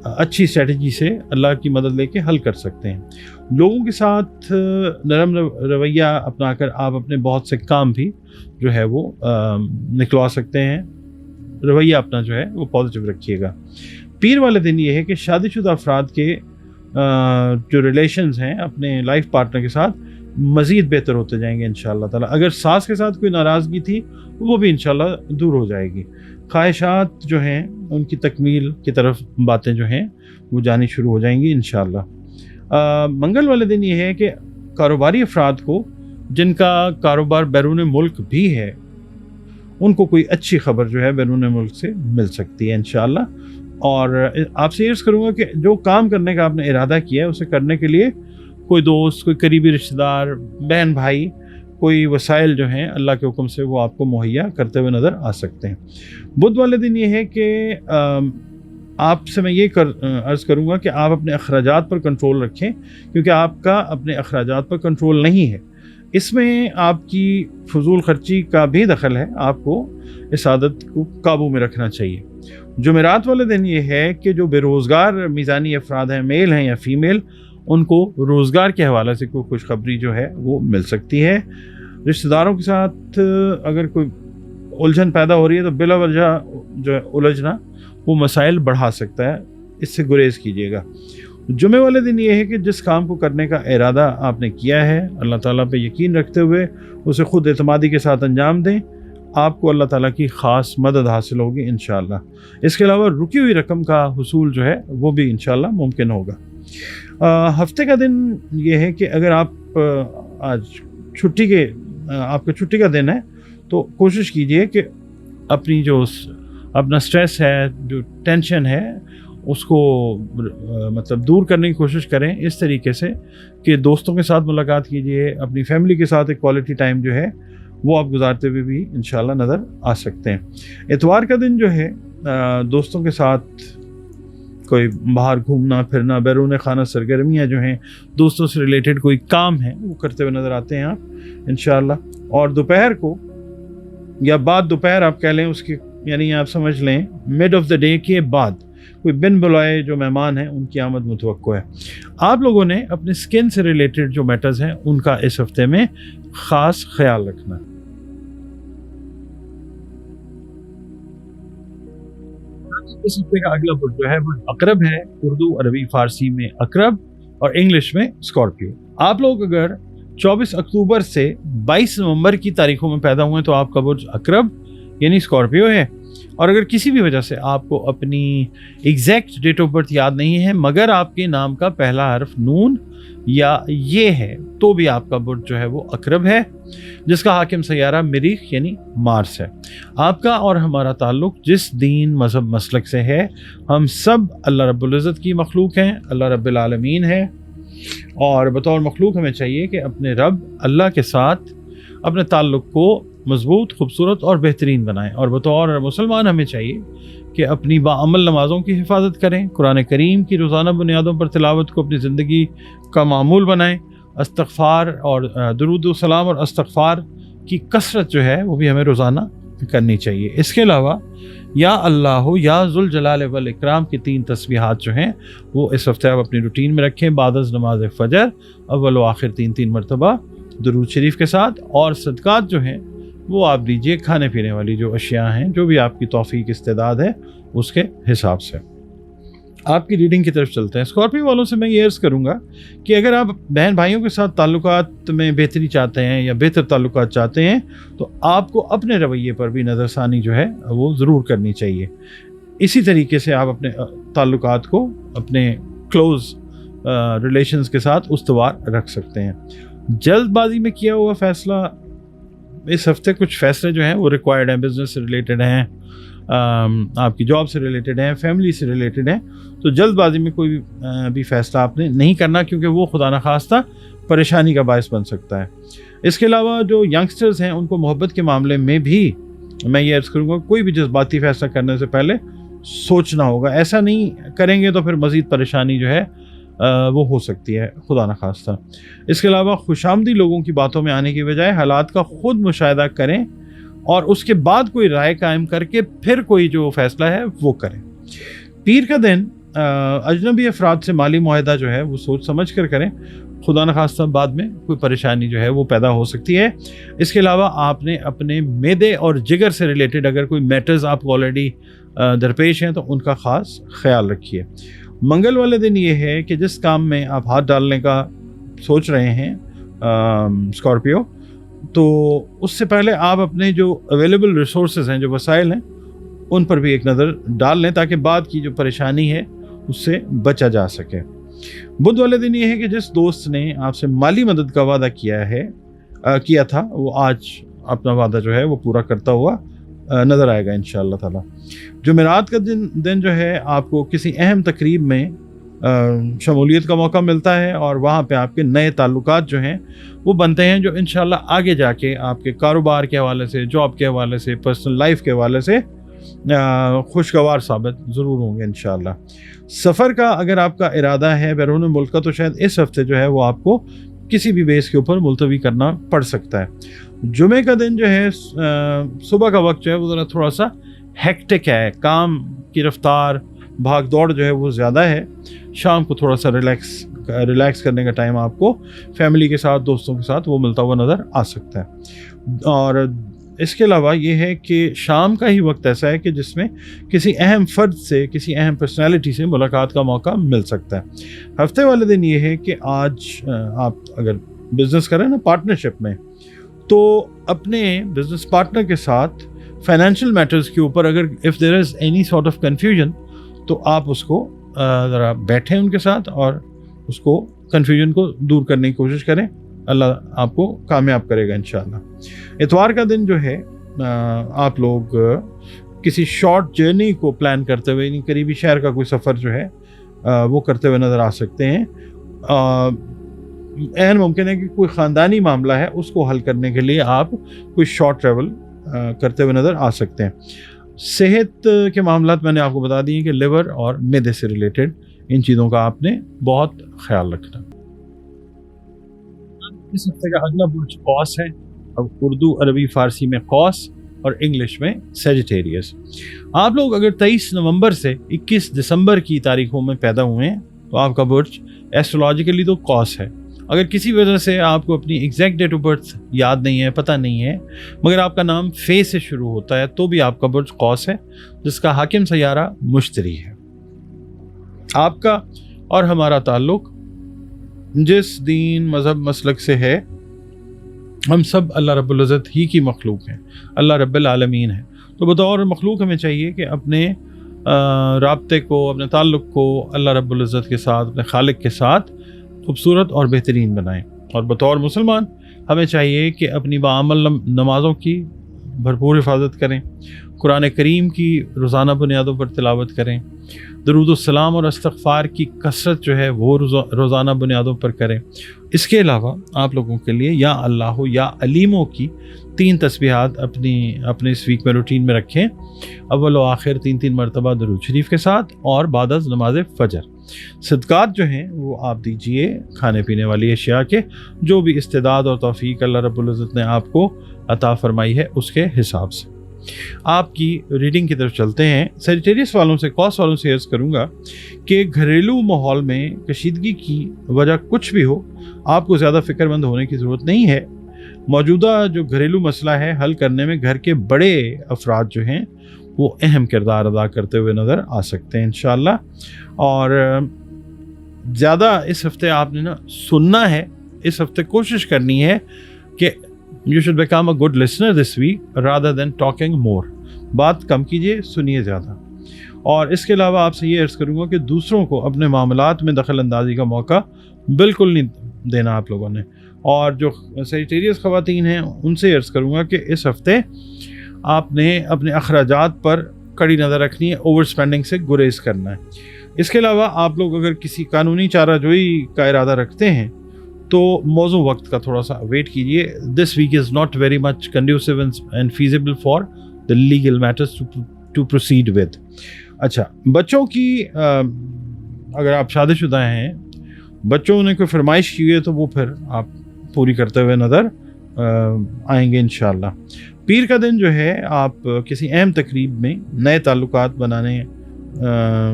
Speaker 1: اچھی اسٹریٹجی سے اللہ کی مدد لے کے حل کر سکتے ہیں. لوگوں کے ساتھ نرم رویہ اپنا کر آپ اپنے بہت سے کام بھی جو ہے وہ نکلوا سکتے ہیں. رویہ اپنا جو ہے وہ پازیٹیو رکھیے گا. پیر والے دن یہ ہے کہ شادی شدہ افراد کے جو ریلیشنز ہیں اپنے لائف پارٹنر کے ساتھ مزید بہتر ہوتے جائیں گے انشاءاللہ تعالی. اگر ساس کے ساتھ کوئی ناراضگی تھی وہ بھی انشاءاللہ دور ہو جائے گی. خواہشات جو ہیں ان کی تکمیل کی طرف باتیں جو ہیں وہ جانی شروع ہو جائیں گی انشاءاللہ. منگل والے دن یہ ہے کہ کاروباری افراد کو جن کا کاروبار بیرون ملک بھی ہے ان کو کوئی اچھی خبر جو ہے بیرون ملک سے مل سکتی ہے انشاءاللہ. اور آپ سے عرض کروں گا کہ جو کام کرنے کا آپ نے ارادہ کیا ہے اسے کرنے کے لیے کوئی دوست، کوئی قریبی رشتہ دار، بہن بھائی، کوئی وسائل جو ہیں اللہ کے حکم سے وہ آپ کو مہیا کرتے ہوئے نظر آ سکتے ہیں. بدھ والے دن یہ ہے کہ آپ سے میں یہ عرض کروں گا کہ آپ اپنے اخراجات پر کنٹرول رکھیں، کیونکہ آپ کا اپنے اخراجات پر کنٹرول نہیں ہے. اس میں آپ کی فضول خرچی کا بھی دخل ہے، آپ کو اس عادت کو قابو میں رکھنا چاہیے. جمعرات والے دن یہ ہے کہ جو بے روزگار میزانی افراد ہیں، میل ہیں یا فیمیل، ان کو روزگار کے حوالے سے کوئی خوشخبری جو ہے وہ مل سکتی ہے. رشتہ داروں کے ساتھ اگر کوئی الجھن پیدا ہو رہی ہے تو بلا وجہ جو ہے الجھنا وہ مسائل بڑھا سکتا ہے، اس سے گریز کیجیے گا. جمعے والے دن یہ ہے کہ جس کام کو کرنے کا ارادہ آپ نے کیا ہے اللہ تعالیٰ پہ یقین رکھتے ہوئے اسے خود اعتمادی کے ساتھ انجام دیں، آپ کو اللہ تعالیٰ کی خاص مدد حاصل ہوگی انشاءاللہ. اس کے علاوہ رکی ہوئی رقم کا حصول جو ہے وہ بھی انشاءاللہ ممکن ہوگا. ہفتے کا دن یہ ہے کہ اگر آپ آج آپ کا چھٹی کا دن ہے تو کوشش کیجئے کہ اپنی جو اپنا سٹریس ہے، جو ٹینشن ہے، اس کو مطلب دور کرنے کی کوشش کریں اس طریقے سے کہ دوستوں کے ساتھ ملاقات کیجئے، اپنی فیملی کے ساتھ ایک کوالٹی ٹائم جو ہے وہ آپ گزارتے ہوئے بھی انشاءاللہ نظر آ سکتے ہیں. اتوار کا دن جو ہے دوستوں کے ساتھ کوئی باہر گھومنا پھرنا، بیرون خانہ سرگرمیاں جو ہیں، دوستوں سے ریلیٹڈ کوئی کام ہے وہ کرتے ہوئے نظر آتے ہیں آپ انشاءاللہ. اور دوپہر کو یا بعد دوپہر آپ کہہ لیں، اس کے یعنی آپ سمجھ لیں مڈ آف دا ڈے کے بعد کوئی بن بلائے جو مہمان ہیں ان کی آمد متوقع ہے. آپ لوگوں نے اپنے سکن سے ریلیٹڈ جو میٹرز ہیں ان کا اس ہفتے میں خاص خیال رکھنا. اس ہفتے کا اگلا برج جو ہے وہ عقرب ہے. اردو، عربی، فارسی میں عقرب اور انگلش میں اسکارپیو. آپ لوگ اگر 24 اکتوبر سے 22 نومبر کی تاریخوں میں پیدا ہوئے تو آپ کا برج عقرب یعنی اسکارپیو ہے. اور اگر کسی بھی وجہ سے آپ کو اپنی ایگزیکٹ ڈیٹ آف برتھ یاد نہیں ہے مگر آپ کے نام کا پہلا حرف نون یا یہ ہے تو بھی آپ کا برج جو ہے وہ عقرب ہے، جس کا حاکم سیارہ مریخ یعنی مارس ہے. آپ کا اور ہمارا تعلق جس دین، مذہب، مسلک سے ہے، ہم سب اللہ رب العزت کی مخلوق ہیں، اللہ رب العالمین ہے. اور بطور مخلوق ہمیں چاہیے کہ اپنے رب اللہ کے ساتھ اپنے تعلق کو مضبوط، خوبصورت اور بہترین بنائیں. اور بطور مسلمان ہمیں چاہیے کہ اپنی باعمل نمازوں کی حفاظت کریں، قرآن کریم کی روزانہ بنیادوں پر تلاوت کو اپنی زندگی کا معمول بنائیں، استغفار اور درود و سلام اور استغفار کی کثرت جو ہے وہ بھی ہمیں روزانہ کرنی چاہیے. اس کے علاوہ یا اللہ یا ذوالجلال والاکرام کی 3 تسبیحات جو ہیں وہ اس ہفتے آپ اپنی روٹین میں رکھیں بعد از نماز فجر، اول و آخر 3 مرتبہ درود شریف کے ساتھ. اور صدقات جو ہیں وہ آپ دیجئے کھانے پینے والی جو اشیاء ہیں، جو بھی آپ کی توفیق استعداد ہے اس کے حساب سے. آپ کی ریڈنگ کی طرف چلتے ہیں. اسکارپیو والوں سے میں یہ عرض کروں گا کہ اگر آپ بہن بھائیوں کے ساتھ تعلقات میں بہتری چاہتے ہیں یا بہتر تعلقات چاہتے ہیں تو آپ کو اپنے رویے پر بھی نظر ثانی جو ہے وہ ضرور کرنی چاہیے. اسی طریقے سے آپ اپنے تعلقات کو اپنے کلوز रिलेशंस के साथ उस्तवार रख सकते हैं। जल्दबाजी में किया हुआ फैसला, इस हफ्ते कुछ फैसले जो हैं वो रिक्वायर्ड हैं, बिजनेस से रिलेटेड हैं, आपकी जॉब से रिलेटेड हैं, फैमिली से रिलेटेड हैं, तो जल्दबाजी में कोई भी फैसला आपने नहीं करना, क्योंकि वो खुदा न खास्ता परेशानी का बायस बन सकता है। इसके अलावा जो यंगस्टर्स हैं उनको मोहब्बत के मामले में भी मैं ये अर्ज़ करूँगा, कोई भी जज्बाती फैसला करने से पहले सोचना होगा। ऐसा नहीं करेंगे तो फिर मज़ीद परेशानी जो है वो हो सकती है, खुदा न खास्ता। इसके अलावा खुशामदी लोगों की बातों में आने की बजाय हालात का ख़ुद मुशाहिदा करें और उसके बाद कोई राय कायम करके फिर कोई जो फ़ैसला है वो करें। पीर का दिन अजनबी अफराद से माली मुआहदा जो है वो सोच समझ कर करें, खुदा न खास्ता बाद में कोई परेशानी जो है वो पैदा हो सकती है। इसके अलावा आपने अपने मैदे और जिगर से रिलेटेड अगर कोई मैटर्स आपको ऑलरेडी दरपेश हैं तो उनका ख़ास ख्याल रखिए। मंगल वाले दिन ये है कि जिस काम में आप हाथ डालने का सोच रहे हैं स्कॉर्पियो, तो उससे पहले आप अपने जो अवेलेबल रिसोर्सेज हैं, जो वसाइल हैं, उन पर भी एक नज़र डाल लें ताकि बाद की जो परेशानी है उससे बचा जा सके। बुध वाले दिन ये है कि जिस दोस्त ने आपसे माली मदद का वादा किया था वो आज अपना वादा जो है वो पूरा करता हुआ नज़र आएगा इंशाअल्लाह ताला। जुमेरात का दिन जो है आपको किसी अहम तकरीब में शमूलियत का मौका मिलता है और वहाँ पे आपके नए ताल्लुकात जो हैं वो बनते हैं, जो इंशाअल्लाह आगे जाके आपके कारोबार के हवाले से, जॉब के हवाले से, पर्सनल लाइफ के हवाले से खुशगवार साबित ज़रूर होंगे इंशाअल्लाह। सफ़र का अगर आपका इरादा है बैरून मुल्क का, तो शायद इस हफ्ते जो है वो आपको किसी भी बेस के ऊपर मुलतवी करना पड़ सकता है। जुमे का दिन जो है सुबह का वक्त जो है वो ज़रा थोड़ा सा हेक्टिक है, काम की रफ्तार, भाग दौड़ जो है वो ज़्यादा है। शाम को थोड़ा सा रिलैक्स करने का टाइम आपको फैमिली के साथ, दोस्तों के साथ वो मिलता हुआ नज़र आ सकता है। और इसके अलावा ये है कि शाम का ही वक्त ऐसा है कि जिसमें किसी अहम फ़र्द से, किसी अहम पर्सनैलिटी से मुलाकात का मौका मिल सकता है। हफ्ते वाले दिन ये है कि आज आप अगर बिज़नेस करें ना पार्टनरशिप में, तो अपने बिज़नेस पार्टनर के साथ फाइनेंशियल मैटर्स के ऊपर अगर if there is any sort of confusion, तो आप उसको ज़रा बैठें उनके साथ और उसको कन्फ्यूजन को दूर करने की कोशिश करें। अल्लाह आपको कामयाब करेगा इंशाअल्लाह। इतवार का दिन जो है आप लोग किसी शॉर्ट जर्नी को प्लान करते हुए, यानी करीबी शहर का कोई सफ़र जो है वो करते हुए नज़र आ सकते हैं। ऐन मुमकिन है कि कोई ख़ानदानी मामला है उसको हल करने के लिए आप कोई शॉर्ट ट्रैवल करते हुए नज़र आ सकते हैं। सेहत के मामलात मैंने आपको बता दिए कि लिवर और मैदे से रिलेटेड इन चीज़ों का आपने बहुत ख्याल रखना। इस हफ्ते का अगला बुर्ज कौस है। अब उर्दू, अरबी, फ़ारसी में कौस और इंग्लिश में सेजिटेरियस। आप लोग अगर 23 नवंबर से 21 दिसंबर की तारीखों में पैदा हुए हैं तो आपका बुर्ज एस्ट्रोलॉजिकली तो कौस है। अगर किसी वजह से आपको अपनी एग्जैक्ट डेट ऑफ बर्थ याद नहीं है, पता नहीं है, मगर आपका नाम फे से शुरू होता है, तो भी आपका बुर्ज कौस है, जिसका हाकिम सयारा मुश्तरी है। आपका और हमारा ताल्लुक जिस दीन, मज़हब, मसलक से है, हम सब अल्लाह रब्बुल इज़्ज़त ही की मखलूक हैं, अल्लाह रब्बुल आलमीन है। तो बतौर मखलूक हमें चाहिए कि अपने राब्ते को, अपने ताल्लुक़ को अल्लाह रब्बुल इज़्ज़त के साथ, अपने खालिक के साथ खूबसूरत और बेहतरीन बनाएं। और बतौर मुसलमान हमें चाहिए कि अपनी बाअमल नमाज़ों की भरपूर हिफाजत करें, कुरान करीम की रोज़ाना बुनियादों पर तिलावत करें, दरूदुस्सलाम और इस्तग़फ़ार की कसरत जो है वो रोज़ाना बुनियादों पर करें। इसके अलावा आप लोगों के लिए या अल्लाह या अलीमों की 3 तस्बीहात अपने इस वीक में रूटीन में रखें, अव्वल व आखिर 3-3 मरतबा दरूद शरीफ के साथ और बाद अज़ नमाज फ़जर। सदक़ात जो हैं वो आप दीजिए खाने पीने वाली अशिया के, जो भी इस्तेदाद और तौफ़ीक अल्लाह रब्बुल इज़्ज़त ने आपको अता फ़रमाई है उसके हिसाब से। आपकी रीडिंग की तरफ चलते हैं। सेजिटेरियस वालों से, कौस वालों से अर्ज़ करूँगा कि घरेलू माहौल में कशीदगी की वजह कुछ भी हो, आपको ज़्यादा फ़िक्रमंद होने की ज़रूरत नहीं है। मौजूदा जो घरेलू मसला है हल करने में घर के बड़े अफराद जो हैं वो अहम किरदार अदा करते हुए नज़र आ सकते हैं इंशाअल्लाह। और ज़्यादा इस हफ्ते आपने ना सुनना है, इस हफ्ते कोशिश करनी है कि you should become a good listener this week rather than talking more. बात कम कीजिए, सुनिए ज़्यादा। اور اس کے علاوہ آپ سے یہ عرض کروں گا کہ دوسروں کو اپنے معاملات میں دخل اندازی کا موقع بالکل نہیں دینا آپ لوگوں نے. اور جو سیجیٹیریس خواتین ہیں ان سے عرض کروں گا کہ اس ہفتے آپ نے اپنے اخراجات پر کڑی نظر رکھنی ہے, اوور سپینڈنگ سے گریز کرنا ہے. اس کے علاوہ آپ لوگ اگر کسی قانونی چارہ جوئی کا ارادہ رکھتے ہیں تو موزوں وقت کا تھوڑا سا ویٹ کیجیے. This week is not very much conducive and feasible for the legal matters to proceed with. اچھا, بچوں کی اگر آپ شادی شدہ ہیں, بچوں نے کوئی فرمائش کی ہے تو وہ پھر آپ پوری کرتے ہوئے نظر آئیں گے انشاءاللہ. پیر کا دن جو ہے آپ کسی اہم تقریب میں نئے تعلقات بنانے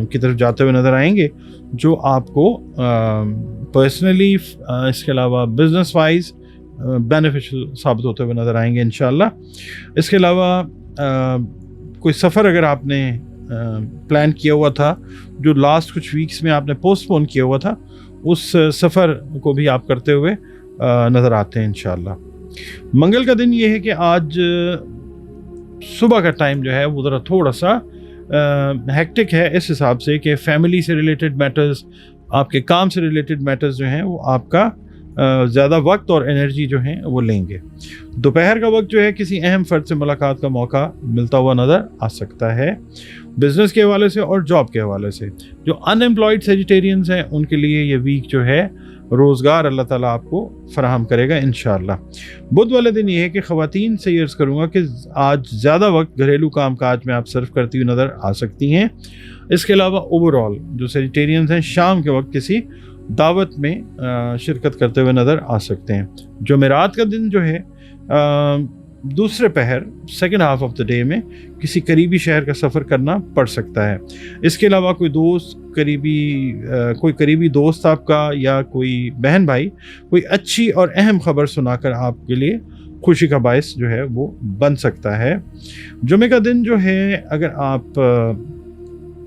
Speaker 1: کی طرف جاتے ہوئے نظر آئیں گے جو آپ کو پرسنلی اس کے علاوہ بزنس وائز بینیفیشل ثابت ہوتے ہوئے نظر آئیں گے انشاءاللہ. اس کے علاوہ کوئی سفر اگر آپ نے پلان کیا ہوا تھا جو لاسٹ کچھ ویکس میں آپ نے پوسٹ پون کیا ہوا تھا, اس سفر کو بھی آپ کرتے ہوئے نظر آتے ہیں انشاءاللہ. منگل کا دن یہ ہے کہ آج صبح کا ٹائم جو ہے وہ ذرا تھوڑا سا ہیکٹک ہے اس حساب سے کہ فیملی سے ریلیٹڈ میٹرز, آپ کے کام سے ریلیٹڈ میٹرز جو ہیں وہ آپ کا زیادہ وقت اور انرجی جو ہیں وہ لیں گے. دوپہر کا وقت جو ہے کسی اہم فرد سے ملاقات کا موقع ملتا ہوا نظر آ سکتا ہے بزنس کے حوالے سے اور جاب کے حوالے سے. جو ان ایمپلائڈ سیجیٹیرینز ہیں ان کے لیے یہ ویک جو ہے روزگار اللہ تعالیٰ آپ کو فراہم کرے گا انشاءاللہ. بدھ والے دن یہ ہے کہ خواتین سے یہ عرض کروں گا کہ آج زیادہ وقت گھریلو کام کاج میں آپ صرف کرتی ہوئی نظر آ سکتی ہیں. اس کے علاوہ اوور آل جو سیجیٹیرینز ہیں شام کے وقت کسی دعوت میں شرکت کرتے ہوئے نظر آ سکتے ہیں. جمعرات کا دن جو ہے دوسرے پہر second half of the day میں کسی قریبی شہر کا سفر کرنا پڑ سکتا ہے. اس کے علاوہ کوئی قریبی دوست آپ کا یا کوئی بہن بھائی کوئی اچھی اور اہم خبر سنا کر آپ کے لیے خوشی کا باعث جو ہے وہ بن سکتا ہے. جمعہ کا دن جو ہے اگر آپ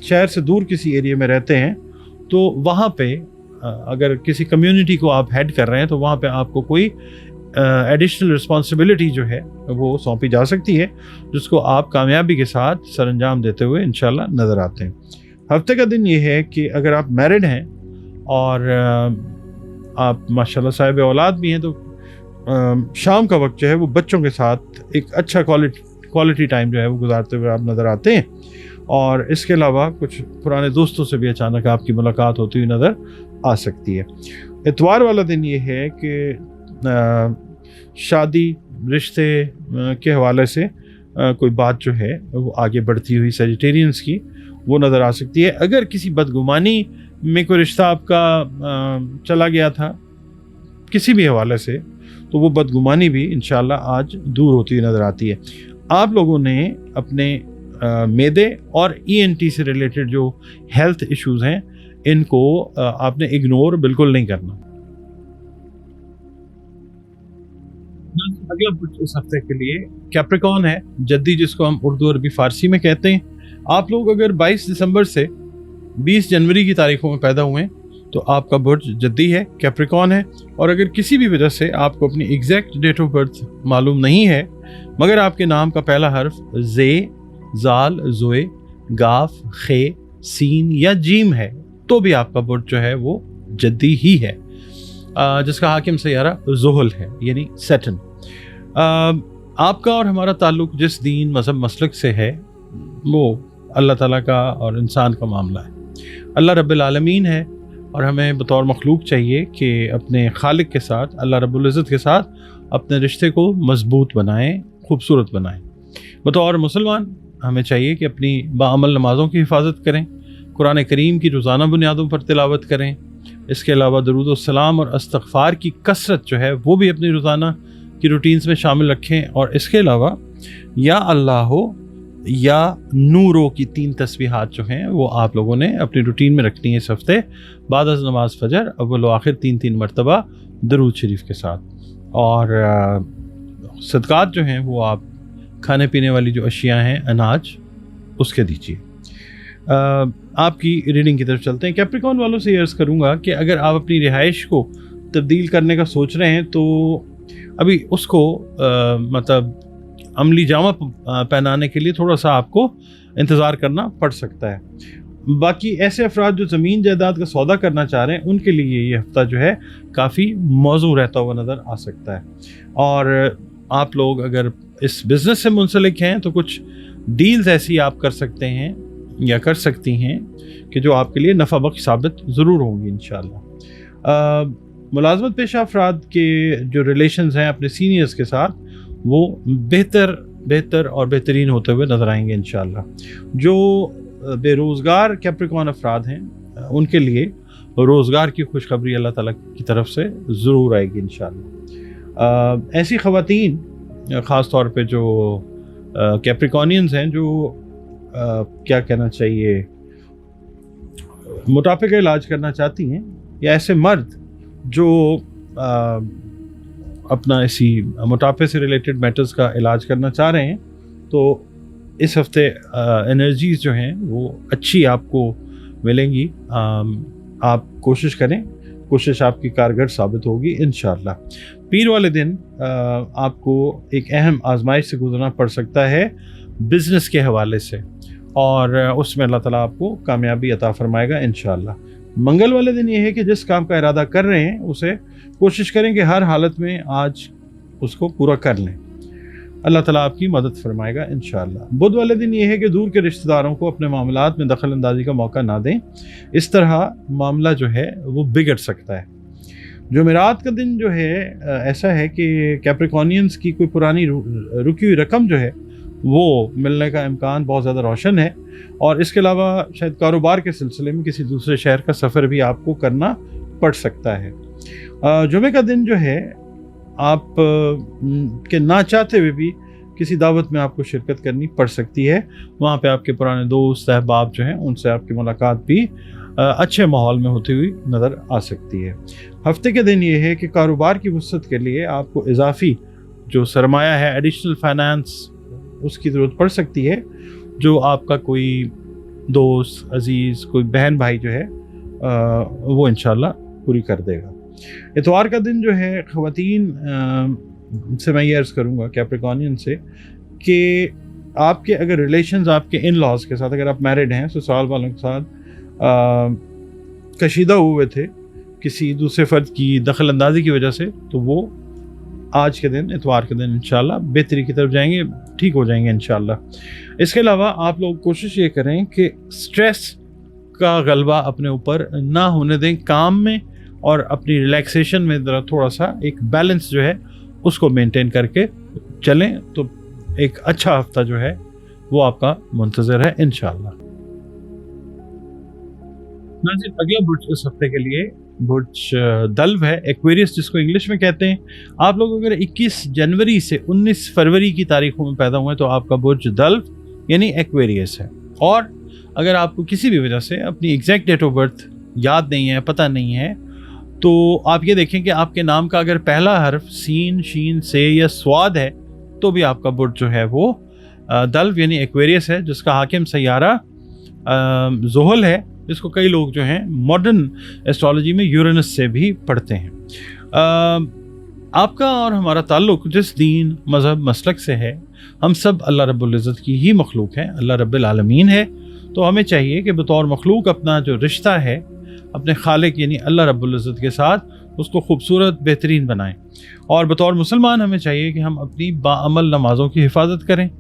Speaker 1: شہر سے دور کسی ایریا میں رہتے ہیں تو وہاں پہ اگر کسی کمیونٹی کو آپ ہیڈ کر رہے ہیں تو وہاں پہ آپ کو کوئی ایڈیشنل رسپانسبلٹی جو ہے وہ سونپی جا سکتی ہے جس کو آپ کامیابی کے ساتھ سر انجام دیتے ہوئے انشاءاللہ نظر آتے ہیں. ہفتے کا دن یہ ہے کہ اگر آپ میرڈ ہیں اور آپ ماشاءاللہ صاحب اولاد بھی ہیں تو شام کا وقت جو ہے وہ بچوں کے ساتھ ایک اچھا کوالٹی ٹائم جو ہے وہ گزارتے ہوئے آپ نظر آتے ہیں. اور اس کے علاوہ کچھ پرانے دوستوں سے بھی اچانک آپ کی ملاقات ہوتی ہوئی نظر آ سکتی ہے. اتوار والا دن یہ ہے کہ شادی رشتے کے حوالے سے کوئی بات جو ہے وہ آگے بڑھتی ہوئی سیجیٹیرینز کی وہ نظر آ سکتی ہے. اگر کسی بدگمانی میں کوئی رشتہ آپ کا چلا گیا تھا کسی بھی حوالے سے تو وہ بدگمانی بھی انشاءاللہ آج دور ہوتی ہوئی نظر آتی ہے. آپ لوگوں نے اپنے معدے اور ENT سے ریلیٹڈ جو ہیلتھ ایشوز ہیں ان کو آپ نے اگنور بالکل نہیں کرنا. اگلا برج اس ہفتے کے لیے کیپریکون ہے, جدی جس کو ہم اردو عربی فارسی میں کہتے ہیں. آپ لوگ اگر 22 دسمبر سے 20 جنوری کی تاریخوں میں پیدا ہوئے تو آپ کا برج جدی ہے, کیپریکون ہے. اور اگر کسی بھی وجہ سے آپ کو اپنی ایگزیکٹ ڈیٹ آف برتھ معلوم نہیں ہے مگر آپ کے نام کا پہلا حرف زے, زال, زوئے, گاف, خے, سین یا جیم ہے تو بھی آپ کا برج جو ہے وہ جدی ہی ہے, جس کا حاکم سیارہ زحل ہے یعنی سیٹن. آپ کا اور ہمارا تعلق جس دین مذہب مسلک سے ہے وہ اللہ تعالیٰ کا اور انسان کا معاملہ ہے. اللہ رب العالمین ہے اور ہمیں بطور مخلوق چاہیے کہ اپنے خالق کے ساتھ اللہ رب العزت کے ساتھ اپنے رشتے کو مضبوط بنائیں, خوبصورت بنائیں. بطور مسلمان ہمیں چاہیے کہ اپنی باعمل نمازوں کی حفاظت کریں, قرآن کریم کی روزانہ بنیادوں پر تلاوت کریں. اس کے علاوہ درود السلام اور استغفار کی کثرت جو ہے وہ بھی اپنی روزانہ کی روٹینز میں شامل رکھیں. اور اس کے علاوہ یا اللہ ہو یا نورو کی 3 تسبیحات جو ہیں وہ آپ لوگوں نے اپنی روٹین میں رکھنی ہے اس ہفتے بعد از نماز فجر اول و آخر 3 مرتبہ درود شریف کے ساتھ. اور صدقات جو ہیں وہ آپ کھانے پینے والی جو اشیاء ہیں اناج اس کے دیجیے. آپ کی ریڈنگ کی طرف چلتے ہیں. کیپریکون والوں سے یہ عرض کروں گا کہ اگر آپ اپنی رہائش کو تبدیل کرنے کا سوچ رہے ہیں تو ابھی اس کو مطلب عملی جامہ پہنانے کے لیے تھوڑا سا آپ کو इंतज़ार करना पड़ सकता है। बाकी ऐसे अफराद जो ज़मीन जायदाद का सौदा करना चाह रहे हैं उनके लिए ये हफ्ता जो है काफ़ी मौजू रहता हुआ नज़र आ सकता है। और आप लोग अगर इस बिज़नेस से मुंसलिक हैं तो कुछ डील्स ऐसी आप कर सकते हैं या कर सकती हैं कि जो आपके लिए नफ़ा बख्श साबित ज़रूर होंगी इंशाअल्लाह। मुलाजमत पेशा अफराद के जो रिलेशंस हैं अपने सीनियर्स के साथ वो बेहतर और बेहतरीन होते हुए नज़र आएंगे इंशाअल्लाह। जो बेरोज़गार कैप्रिकॉर्न अफराद हैं उनके लिए रोज़गार की खुशखबरी अल्लाह ताला की तरफ से ज़रूर आएगी इंशाअल्लाह। ऐसी ख़वातीन ख़ास तौर पे जो कैप्रिकॉर्नियंस हैं जो क्या कहना चाहिए मोटापे का इलाज करना चाहती हैं, या ऐसे मर्द जो अपना इसी मोटापे से रिलेटेड मैटर्स का इलाज करना चाह रहे हैं, तो इस हफ्ते एनर्जीज़ जो हैं वो अच्छी आपको मिलेंगी। आप कोशिश करें, कोशिश आपकी कारगर साबित होगी इंशाअल्लाह। पीर वाले दिन आपको एक अहम आजमाइश से गुजरना पड़ सकता है बिज़नेस के हवाले से, और उसमें अल्लाह ताला आपको कामयाबी अता फरमाएगा इंशाअल्लाह। मंगल वाले दिन ये है कि जिस काम का इरादा कर रहे हैं उसे कोशिश करें कि हर हालत में आज उसको पूरा कर लें। अल्लाह ताला आपकी मदद फरमाएगा इंशाअल्लाह। बुध वाले दिन ये है कि दूर के रिश्तेदारों को अपने मामलात में दखल अंदाजी का मौका ना दें, इस तरह मामला जो है वो बिगड़ सकता है। जुमेरात का दिन जो है ऐसा है कि कैप्रिकॉर्नियंस की कोई पुरानी रुकी हुई रकम जो है वो मिलने का इम्कान बहुत ज़्यादा रोशन है, और इसके अलावा शायद कारोबार के सिलसिले में किसी दूसरे शहर का सफ़र भी आपको करना पड़ सकता है। जुमे का दिन जो है आप के ना चाहते हुए भी किसी दावत में आपको शिरकत करनी पड़ सकती है। वहाँ पे आपके पुराने दोस्त अहबाब जो हैं उनसे आपकी मुलाकात भी अच्छे माहौल में होती हुई नज़र आ सकती है। हफ्ते के दिन ये है कि कारोबार की वसअत के लिए आपको इजाफी जो सरमाया है, एडिशनल फाइनेंस, उसकी ज़रूरत पड़ सकती है, जो आपका कोई दोस्त अजीज़, कोई बहन भाई जो है वो इंशाल्लाह पूरी कर देगा। इतवार का दिन जो है ख़वातीन से मैं ये अर्ज़ करूँगा कैप्रिकॉर्नियन से कि आपके अगर रिलेशंस आपके इन लॉज के साथ, अगर आप मैरिड हैं, ससुराल वालों के साथ कशीदा हुए थे किसी दूसरे फ़र्द की दखल अंदाजी की वजह से, तो वो आज के दिन, इतवार के दिन इंशाल्लाह बेहतरी की तरफ जाएंगे, ठीक हो जाएंगे इंशाल्लाह। इसके अलावा आप लोग कोशिश ये करें कि स्ट्रेस का गलबा अपने ऊपर ना होने दें काम में, और अपनी रिलैक्सेशन में ज़रा थोड़ा सा एक बैलेंस जो है उसको मेंटेन करके चलें, तो एक अच्छा हफ्ता जो है वो आपका मुंतज़र है इंशाल्लाह। अगला बुर्ज इस हफ्ते के लिए बुर्ज दल्व है, एक्वेरियस जिसको इंग्लिश में कहते हैं। आप लोग अगर 21 जनवरी से 19 फरवरी की तारीखों में पैदा हुए तो आपका बुर्ज दल्व यानी एक्वेरियस है। और अगर आपको किसी भी वजह से अपनी एग्जैक्ट डेट ऑफ बर्थ याद नहीं है, पता नहीं है, तो आप ये देखें कि आपके नाम का अगर पहला हर्फ सीन, शीन, से या स्वाद है तो भी आपका बुर्ज जो है वो दल्व यानी एक्वेरियस है, जिसका हाकिम सैयारा ज़ुहल है, जिसको कई लोग जो हैं मॉडर्न एस्ट्रोलॉजी में यूरेनस से भी पढ़ते हैं। आपका और हमारा ताल्लुक़ जिस दीन, मज़हब, मसलक से है, हम सब अल्लाह रब्बुल इज़्ज़त की ही मखलूक हैं, अल्लाह रब्बुल आलमीन है। तो हमें चाहिए कि बतौर मखलूक अपना जो रिश्ता है अपने खालिक यानी अल्लाह रब्बुल इज़्ज़त के साथ उसको खूबसूरत बेहतरीन बनाएं। और बतौर मुसलमान हमें चाहिए कि हम अपनी बाअमल नमाज़ों की हिफाजत करें,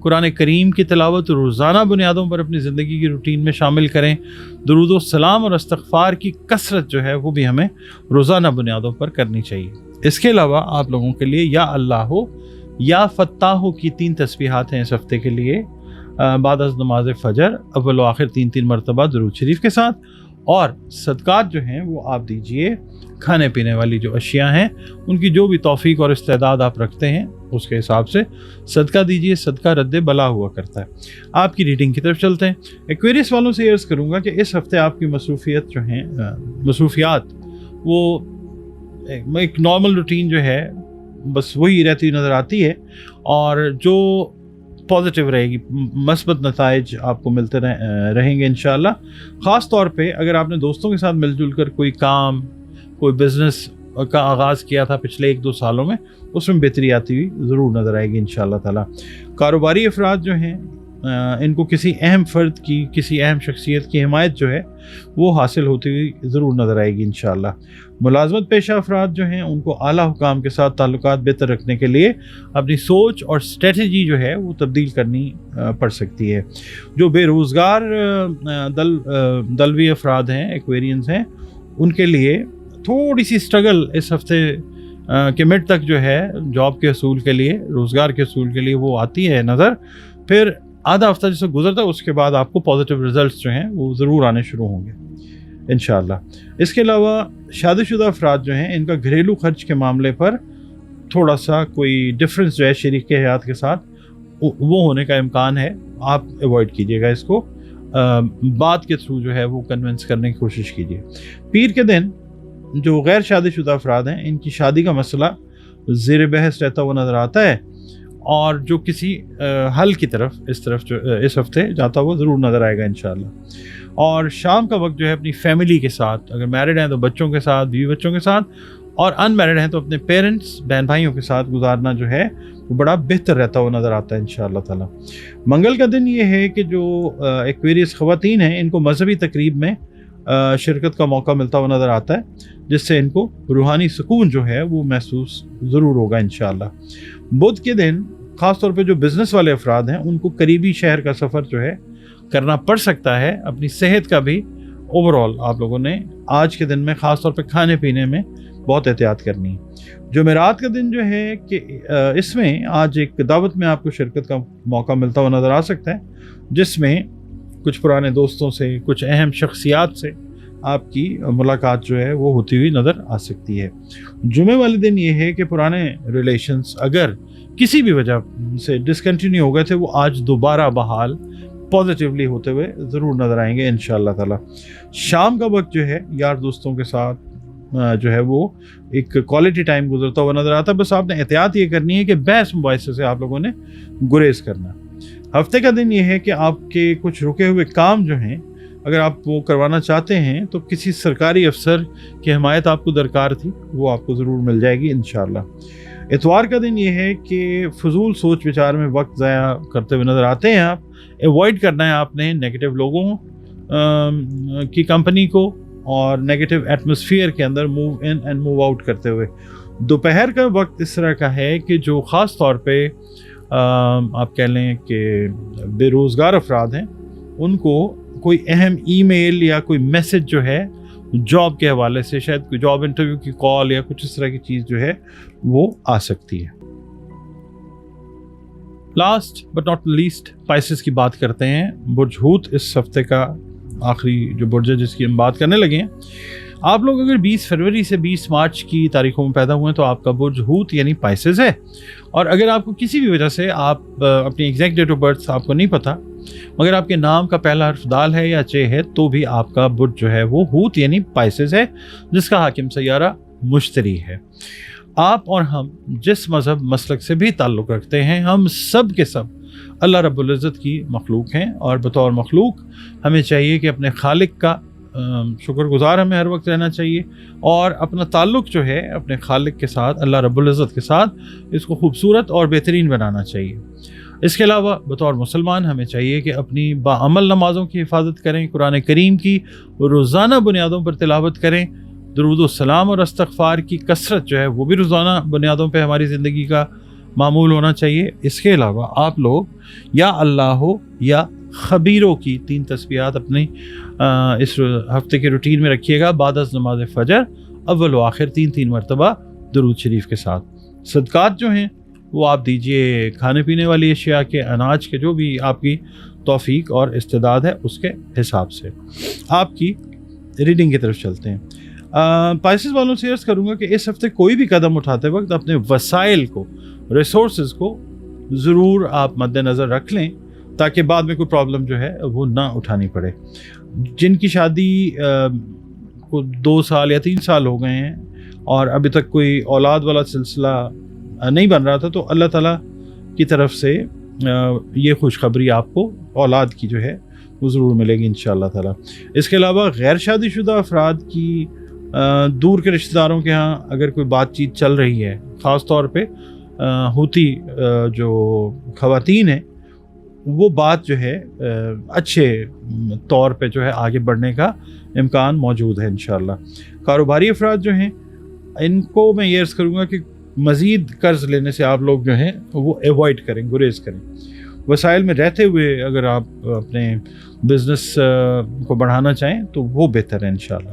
Speaker 1: कुरान करीम की तिलावत रोज़ाना बुनियादों पर अपनी ज़िंदगी की रूटीन में शामिल करें, दुरूद व सलाम और इस्तग़फ़ार की कसरत जो है वो भी हमें रोज़ाना बुनियादों पर करनी चाहिए। इसके अलावा आप लोगों के लिए या अल्लाह हो या फ़त्ताह की 3 तस्बीहात हैं इस हफ्ते के लिए, बाद अज़ नमाज फ़जर अव्वल व आखिर 3-3 मरतबा दुरूद शरीफ के साथ। और सदक़ात जो हैं वो आप दीजिए, खाने पीने वाली जो अशिया हैं उनकी जो भी तौफ़ीक और इस्तेदाद आप रखते हैं उसके हिसाब से सदका दीजिए, सदका रद्द बला हुआ करता है। आपकी रीडिंग की तरफ चलते हैं। एक्वेरियस वालों से अर्ज़ करूँगा कि इस हफ्ते आपकी मसरूफियात वो एक नॉर्मल रूटीन जो है बस वही रहती नज़र आती है, और जो पॉजिटिव रहेगी, मस्बत नताइज आपको मिलते रहेंगे इंशाल्लाह। ख़ास तौर पे अगर आपने दोस्तों के साथ मिलजुल कर कोई काम, कोई बिज़नेस का आगाज़ किया था पिछले 1-2 सालों में, उसमें बेहतरी आती हुई ज़रूर नज़र आएगी इंशाल्लाह ताला। कारोबारी अफराद जो हैं इनको किसी अहम फ़र्द की, किसी अहम शख्सियत की हिमायत जो है वो हासिल होती हुई ज़रूर नज़र आएगी इंशाअल्लाह। मुलाज़मत पेशा अफराद जो हैं उनको आला हुकाम के साथ ताल्लुकात बेहतर रखने के लिए अपनी सोच और स्ट्रेटजी जो है वो तब्दील करनी पड़ सकती है। जो बेरोज़गार दलवी अफराद हैं, एक्वेरियंस हैं, उनके लिए थोड़ी सी स्ट्रगल इस हफ्ते के मिड तक जो है जॉब के असूल के लिए, रोज़गार के असूल के लिए वो आती है नज़र। फिर आधा हफ्ता जैसे गुजरता है उसके बाद आपको पॉजिटिव रिजल्ट्स जो हैं वो ज़रूर आने शुरू होंगे इंशाअल्लाह। इसके अलावा शादीशुदा अफराद जो हैं इनका घरेलू खर्च के मामले पर थोड़ा सा कोई डिफरेंस जो है शरीक के हयात के साथ वो होने का इम्कान है, आप अवॉइड कीजिएगा इसको। बात के थ्रू जो है वो कन्विंस करने की कोशिश कीजिए। पीर के दिन जो गैर शादीशुदा अफराद हैं इनकी शादी का मसला ज़ेर बहस रहता हुआ नज़र आता है और जो किसी हल की तरफ जो इस हफ्ते जाता हुआ ज़रूर नज़र आएगा इंशाअल्लाह। और शाम का वक्त जो है अपनी फैमिली के साथ, अगर मैरिड हैं तो बच्चों के साथ, बीवी बच्चों के साथ, और अनमैरिड हैं तो अपने पेरेंट्स, बहन भाइयों के साथ गुजारना जो है वो बड़ा बेहतर रहता हुआ नज़र आता है इंशाअल्लाह ताला। मंगल का दिन ये है कि जो एक्वेरियस ख़वातीन हैं इनको मजहबी तकरीब में शिरकत का मौका मिलता हुआ नज़र आता है, जिससे इनको रूहानी सुकून जो है वो महसूस ज़रूर होगा इंशाअल्लाह। बुध के दिन ख़ास तौर पे जो बिज़नेस वाले अफराद हैं उनको करीबी शहर का सफ़र जो है करना पड़ सकता है। अपनी सेहत का भी ओवरऑल आप लोगों ने आज के दिन में ख़ास तौर पे खाने पीने में बहुत एहतियात करनी है। जुमेरात का दिन जो है कि इसमें आज एक दावत में आपको शिरकत का मौका मिलता हुआ नज़र आ सकता है, जिसमें कुछ पुराने दोस्तों से, कुछ अहम शख्सियात से आपकी मुलाकात जो है वो होती हुई नज़र आ सकती है। जुमे वाले दिन ये है कि पुराने रिलेशंस अगर किसी भी वजह से डिसकंटिन्यू हो गए थे वो आज दोबारा बहाल पॉजिटिवली होते हुए ज़रूर नज़र आएंगे इंशाअल्लाह ताला। शाम का वक्त जो है यार दोस्तों के साथ जो है वो एक क्वालिटी टाइम गुजरता हुआ नज़र आता है। बस आपने एहतियात ये करनी है कि बहस मुबाहिसे से आप लोगों ने गुरेज करना। हफ्ते का दिन ये है कि आपके कुछ रुके हुए काम जो हैं अगर आप वो करवाना चाहते हैं तो किसी सरकारी अफसर की हिमायत आपको दरकार थी, वो आपको ज़रूर मिल जाएगी इंशाअल्लाह। इतवार का दिन ये है कि फजूल सोच विचार में वक्त ज़ाया करते हुए नज़र आते हैं आप। अवॉइड करना है आपने नेगेटिव लोगों की कंपनी को और नेगेटिव एटमॉस्फेयर के अंदर move in and move out करते हुए। दोपहर का वक्त इस तरह का है कि जो ख़ास तौर पे आप कह लें कि बेरोज़गार अफराद हैं उनको कोई अहम ईमेल या कोई मैसेज जो है जॉब के हवाले से, शायद कोई जॉब इंटरव्यू की कॉल या कुछ इस तरह की चीज़ जो है वो आ सकती है। Last but not least spices की बात करते हैं। बुर्ज हूत इस हफ्ते का आखिरी जो बुर्ज है जिसकी हम बात करने लगे हैं। आप लोग अगर 20 फरवरी से 20 मार्च की तारीखों में पैदा हुए हैं तो आपका बुर्ज हूत यानी पाइसेस है। और अगर आपको किसी भी वजह से आप अपनी एग्जैक्ट डेट ऑफ बर्थ आपको नहीं पता मगर आपके नाम का पहला हर्फ दाल है या चे है तो भी आपका बुर्ज जो है वो हूत यानी पाइसेस है, जिसका हाकिम सैयारा मुश्तरी है। आप और हम जिस मज़हब मसलक से भी ताल्लुक़ रखते हैं हम सब के सब अल्लाह रब्बुल इज़्ज़त की मखलूक हैं और बतौर मखलूक हमें चाहिए कि अपने खालिक का शुक्रगुजार हमें हर वक्त रहना चाहिए और अपना ताल्लुक़ जो है अपने खालिक के साथ, अल्लाह रब्बुल इज़्ज़त के साथ, इसको खूबसूरत और बेहतरीन बनाना चाहिए। इसके अलावा बतौर मुसलमान हमें चाहिए कि अपनी बाअमल नमाज़ों की हिफाजत करें, कुरान करीम की रोज़ाना बुनियादों पर तिलावत करें, दुरूद व सलाम और इस्तग़फ़ार की कसरत जो है वो भी रोज़ाना बुनियादों पर हमारी ज़िंदगी का मामूल होना चाहिए। इसके अलावा आप लोग या अल्लाह या खबीरों की 3 तस्बीहात अपनी इस हफ्ते के रूटीन में रखिएगा। बादस नमाज फ़जर अव्वल व आखिर 3 मरतबा दुरूद शरीफ के साथ। सदक़ात जो हैं वो आप दीजिए खाने पीने वाली अशिया के, अनाज के, जो भी आपकी तौफीक और इस्तेदाद है उसके हिसाब से। आपकी रीडिंग की तरफ चलते हैं। पाइसेस वालों से अर्ज़ करूँगा कि इस हफ्ते कोई भी कदम उठाते वक्त अपने वसाइल को, रिसोर्सेज को ज़रूर आप मद्देनज़र रख लें ताकि बाद में कोई प्रॉब्लम जो है वो ना उठानी पड़े। जिनकी शादी को 2 साल या 3 साल हो गए हैं और अभी तक कोई औलाद वाला सिलसिला नहीं बन रहा था तो अल्लाह ताला की तरफ से ये खुशखबरी आपको औलाद की जो है वो ज़रूर मिलेगी इंशाअल्लाह ताला। इसके अलावा गैर शादीशुदा अफराद की दूर के रिश्तेदारों के यहाँ अगर कोई बातचीत चल रही है, ख़ास तौर पे हूती जो ख़वातीन हैं وہ بات جو ہے اچھے طور پہ جو ہے آگے بڑھنے کا امکان موجود ہے انشاءاللہ۔ کاروباری افراد جو ہیں ان کو میں یہ عرض کروں گا کہ مزید قرض لینے سے آپ لوگ جو ہیں وہ ایوائڈ کریں، گریز کریں۔ وسائل میں رہتے ہوئے اگر آپ اپنے بزنس کو بڑھانا چاہیں تو وہ بہتر ہے انشاءاللہ۔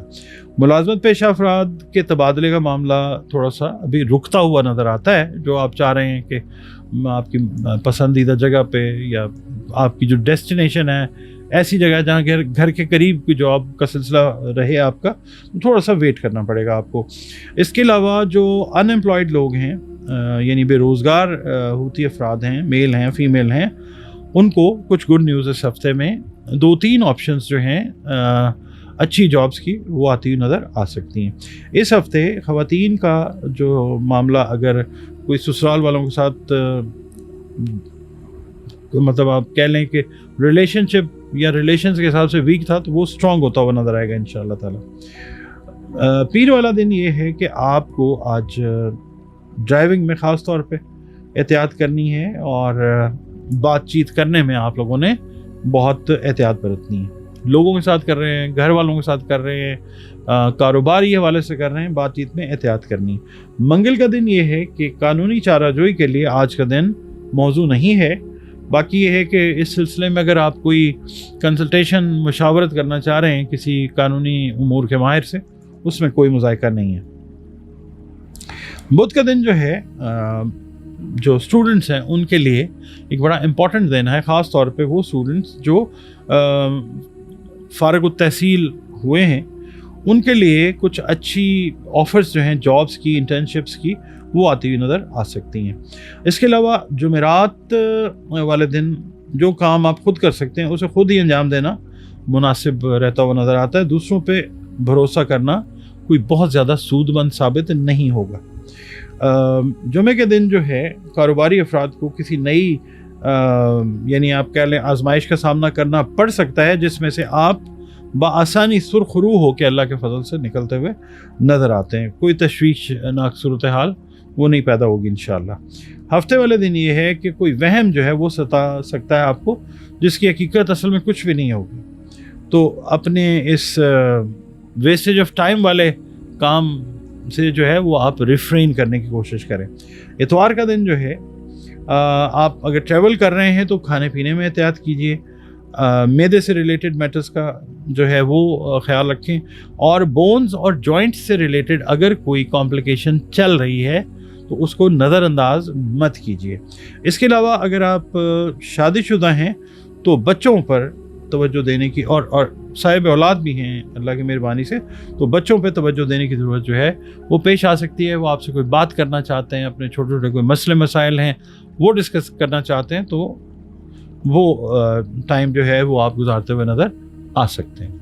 Speaker 1: ملازمت پیشہ افراد کے تبادلے کا معاملہ تھوڑا سا ابھی رکتا ہوا نظر آتا ہے، جو آپ چاہ رہے ہیں کہ آپ کی پسندیدہ جگہ پہ یا آپ کی جو ڈیسٹینیشن ہے ایسی جگہ جہاں گھر کے قریب کی جاب کا سلسلہ رہے آپ کا، تھوڑا سا ویٹ کرنا پڑے گا آپ کو۔ اس کے علاوہ جو ان امپلائڈ لوگ ہیں یعنی بے روزگار ہوتی افراد ہیں، میل ہیں فیمیل ہیں، ان کو کچھ گڈ نیوز اس ہفتے میں 2-3 آپشنز جو ہیں اچھی جابز کی وہ آتی ہوئی نظر آ سکتی ہیں۔ اس ہفتے خواتین کا جو معاملہ اگر کوئی سسرال والوں کے ساتھ مطلب آپ کہہ لیں کہ ریلیشن شپ یا ریلیشنز کے حساب سے ویک تھا تو وہ اسٹرانگ ہوتا ہوا نظر آئے گا انشاءاللہ تعالی۔ پیر والا دن یہ ہے کہ آپ کو آج ڈرائیونگ میں خاص طور پہ احتیاط کرنی ہے اور بات چیت کرنے میں آپ لوگوں نے بہت احتیاط برتنی ہے۔ لوگوں کے ساتھ کر رہے ہیں، گھر والوں کے ساتھ کر رہے ہیں، کاروباری حوالے سے کر رہے ہیں، بات چیت میں احتیاط کرنی ہے۔ منگل کا دن یہ ہے کہ قانونی چارہ جوئی کے لیے آج کا دن موضوع نہیں ہے۔ باقی یہ ہے کہ اس سلسلے میں اگر آپ کوئی کنسلٹیشن مشاورت کرنا چاہ رہے ہیں کسی قانونی امور کے ماہر سے، اس میں کوئی مذائقہ نہیں ہے۔ بدھ کا دن جو ہے جو اسٹوڈنٹس ہیں ان کے لیے ایک بڑا امپورٹنٹ دن ہے، خاص طور پہ وہ اسٹوڈنٹس جو فارغ التحصیل ہوئے ہیں، ان کے لیے کچھ اچھی آفرز جو ہیں جابس کی، انٹرنشپس کی، وہ آتی ہوئی نظر آ سکتی ہیں۔ اس کے علاوہ جمعرات والے دن جو کام آپ خود کر سکتے ہیں اسے خود ہی انجام دینا مناسب رہتا ہوا نظر آتا ہے۔ دوسروں پہ بھروسہ کرنا کوئی بہت زیادہ سود مند ثابت نہیں ہوگا۔ جمعے کے دن جو ہے کاروباری افراد کو کسی نئی یعنی آپ کہہ لیں آزمائش کا سامنا کرنا پڑ سکتا ہے، جس میں سے آپ بآسانی سرخ روح ہو کے اللہ کے فضل سے نکلتے ہوئے نظر آتے ہیں۔ کوئی تشویشناک صورتحال وہ نہیں پیدا ہوگی انشاءاللہ۔ ہفتے والے دن یہ ہے کہ کوئی وہم جو ہے وہ ستا سکتا ہے آپ کو، جس کی حقیقت اصل میں کچھ بھی نہیں ہوگی، تو اپنے اس ویسٹیج آف ٹائم والے کام سے جو ہے وہ آپ ریفرین کرنے کی کوشش کریں۔ اتوار کا دن جو ہے آپ اگر ٹریول کر رہے ہیں تو کھانے پینے میں احتیاط کیجیے، معدے سے ریلیٹڈ میٹرز کا جو ہے وہ خیال رکھیں، اور بونز اور جوائنٹس سے ریلیٹڈ اگر کوئی کمپلیکیشن چل رہی ہے تو اس کو نظر انداز مت کیجیے۔ اس کے علاوہ اگر آپ شادی شدہ ہیں تو بچوں پر توجہ دینے کی اور صاحب اولاد بھی ہیں اللہ کی مہربانی سے، تو بچوں پہ توجہ دینے کی ضرورت جو ہے وہ پیش آ سکتی ہے۔ وہ آپ سے کوئی بات کرنا چاہتے ہیں، اپنے چھوٹے چھوٹے کوئی مسئلے مسائل ہیں وہ ڈسکس کرنا چاہتے ہیں، تو وہ ٹائم جو ہے وہ آپ گزارتے ہوئے نظر آ سکتے ہیں۔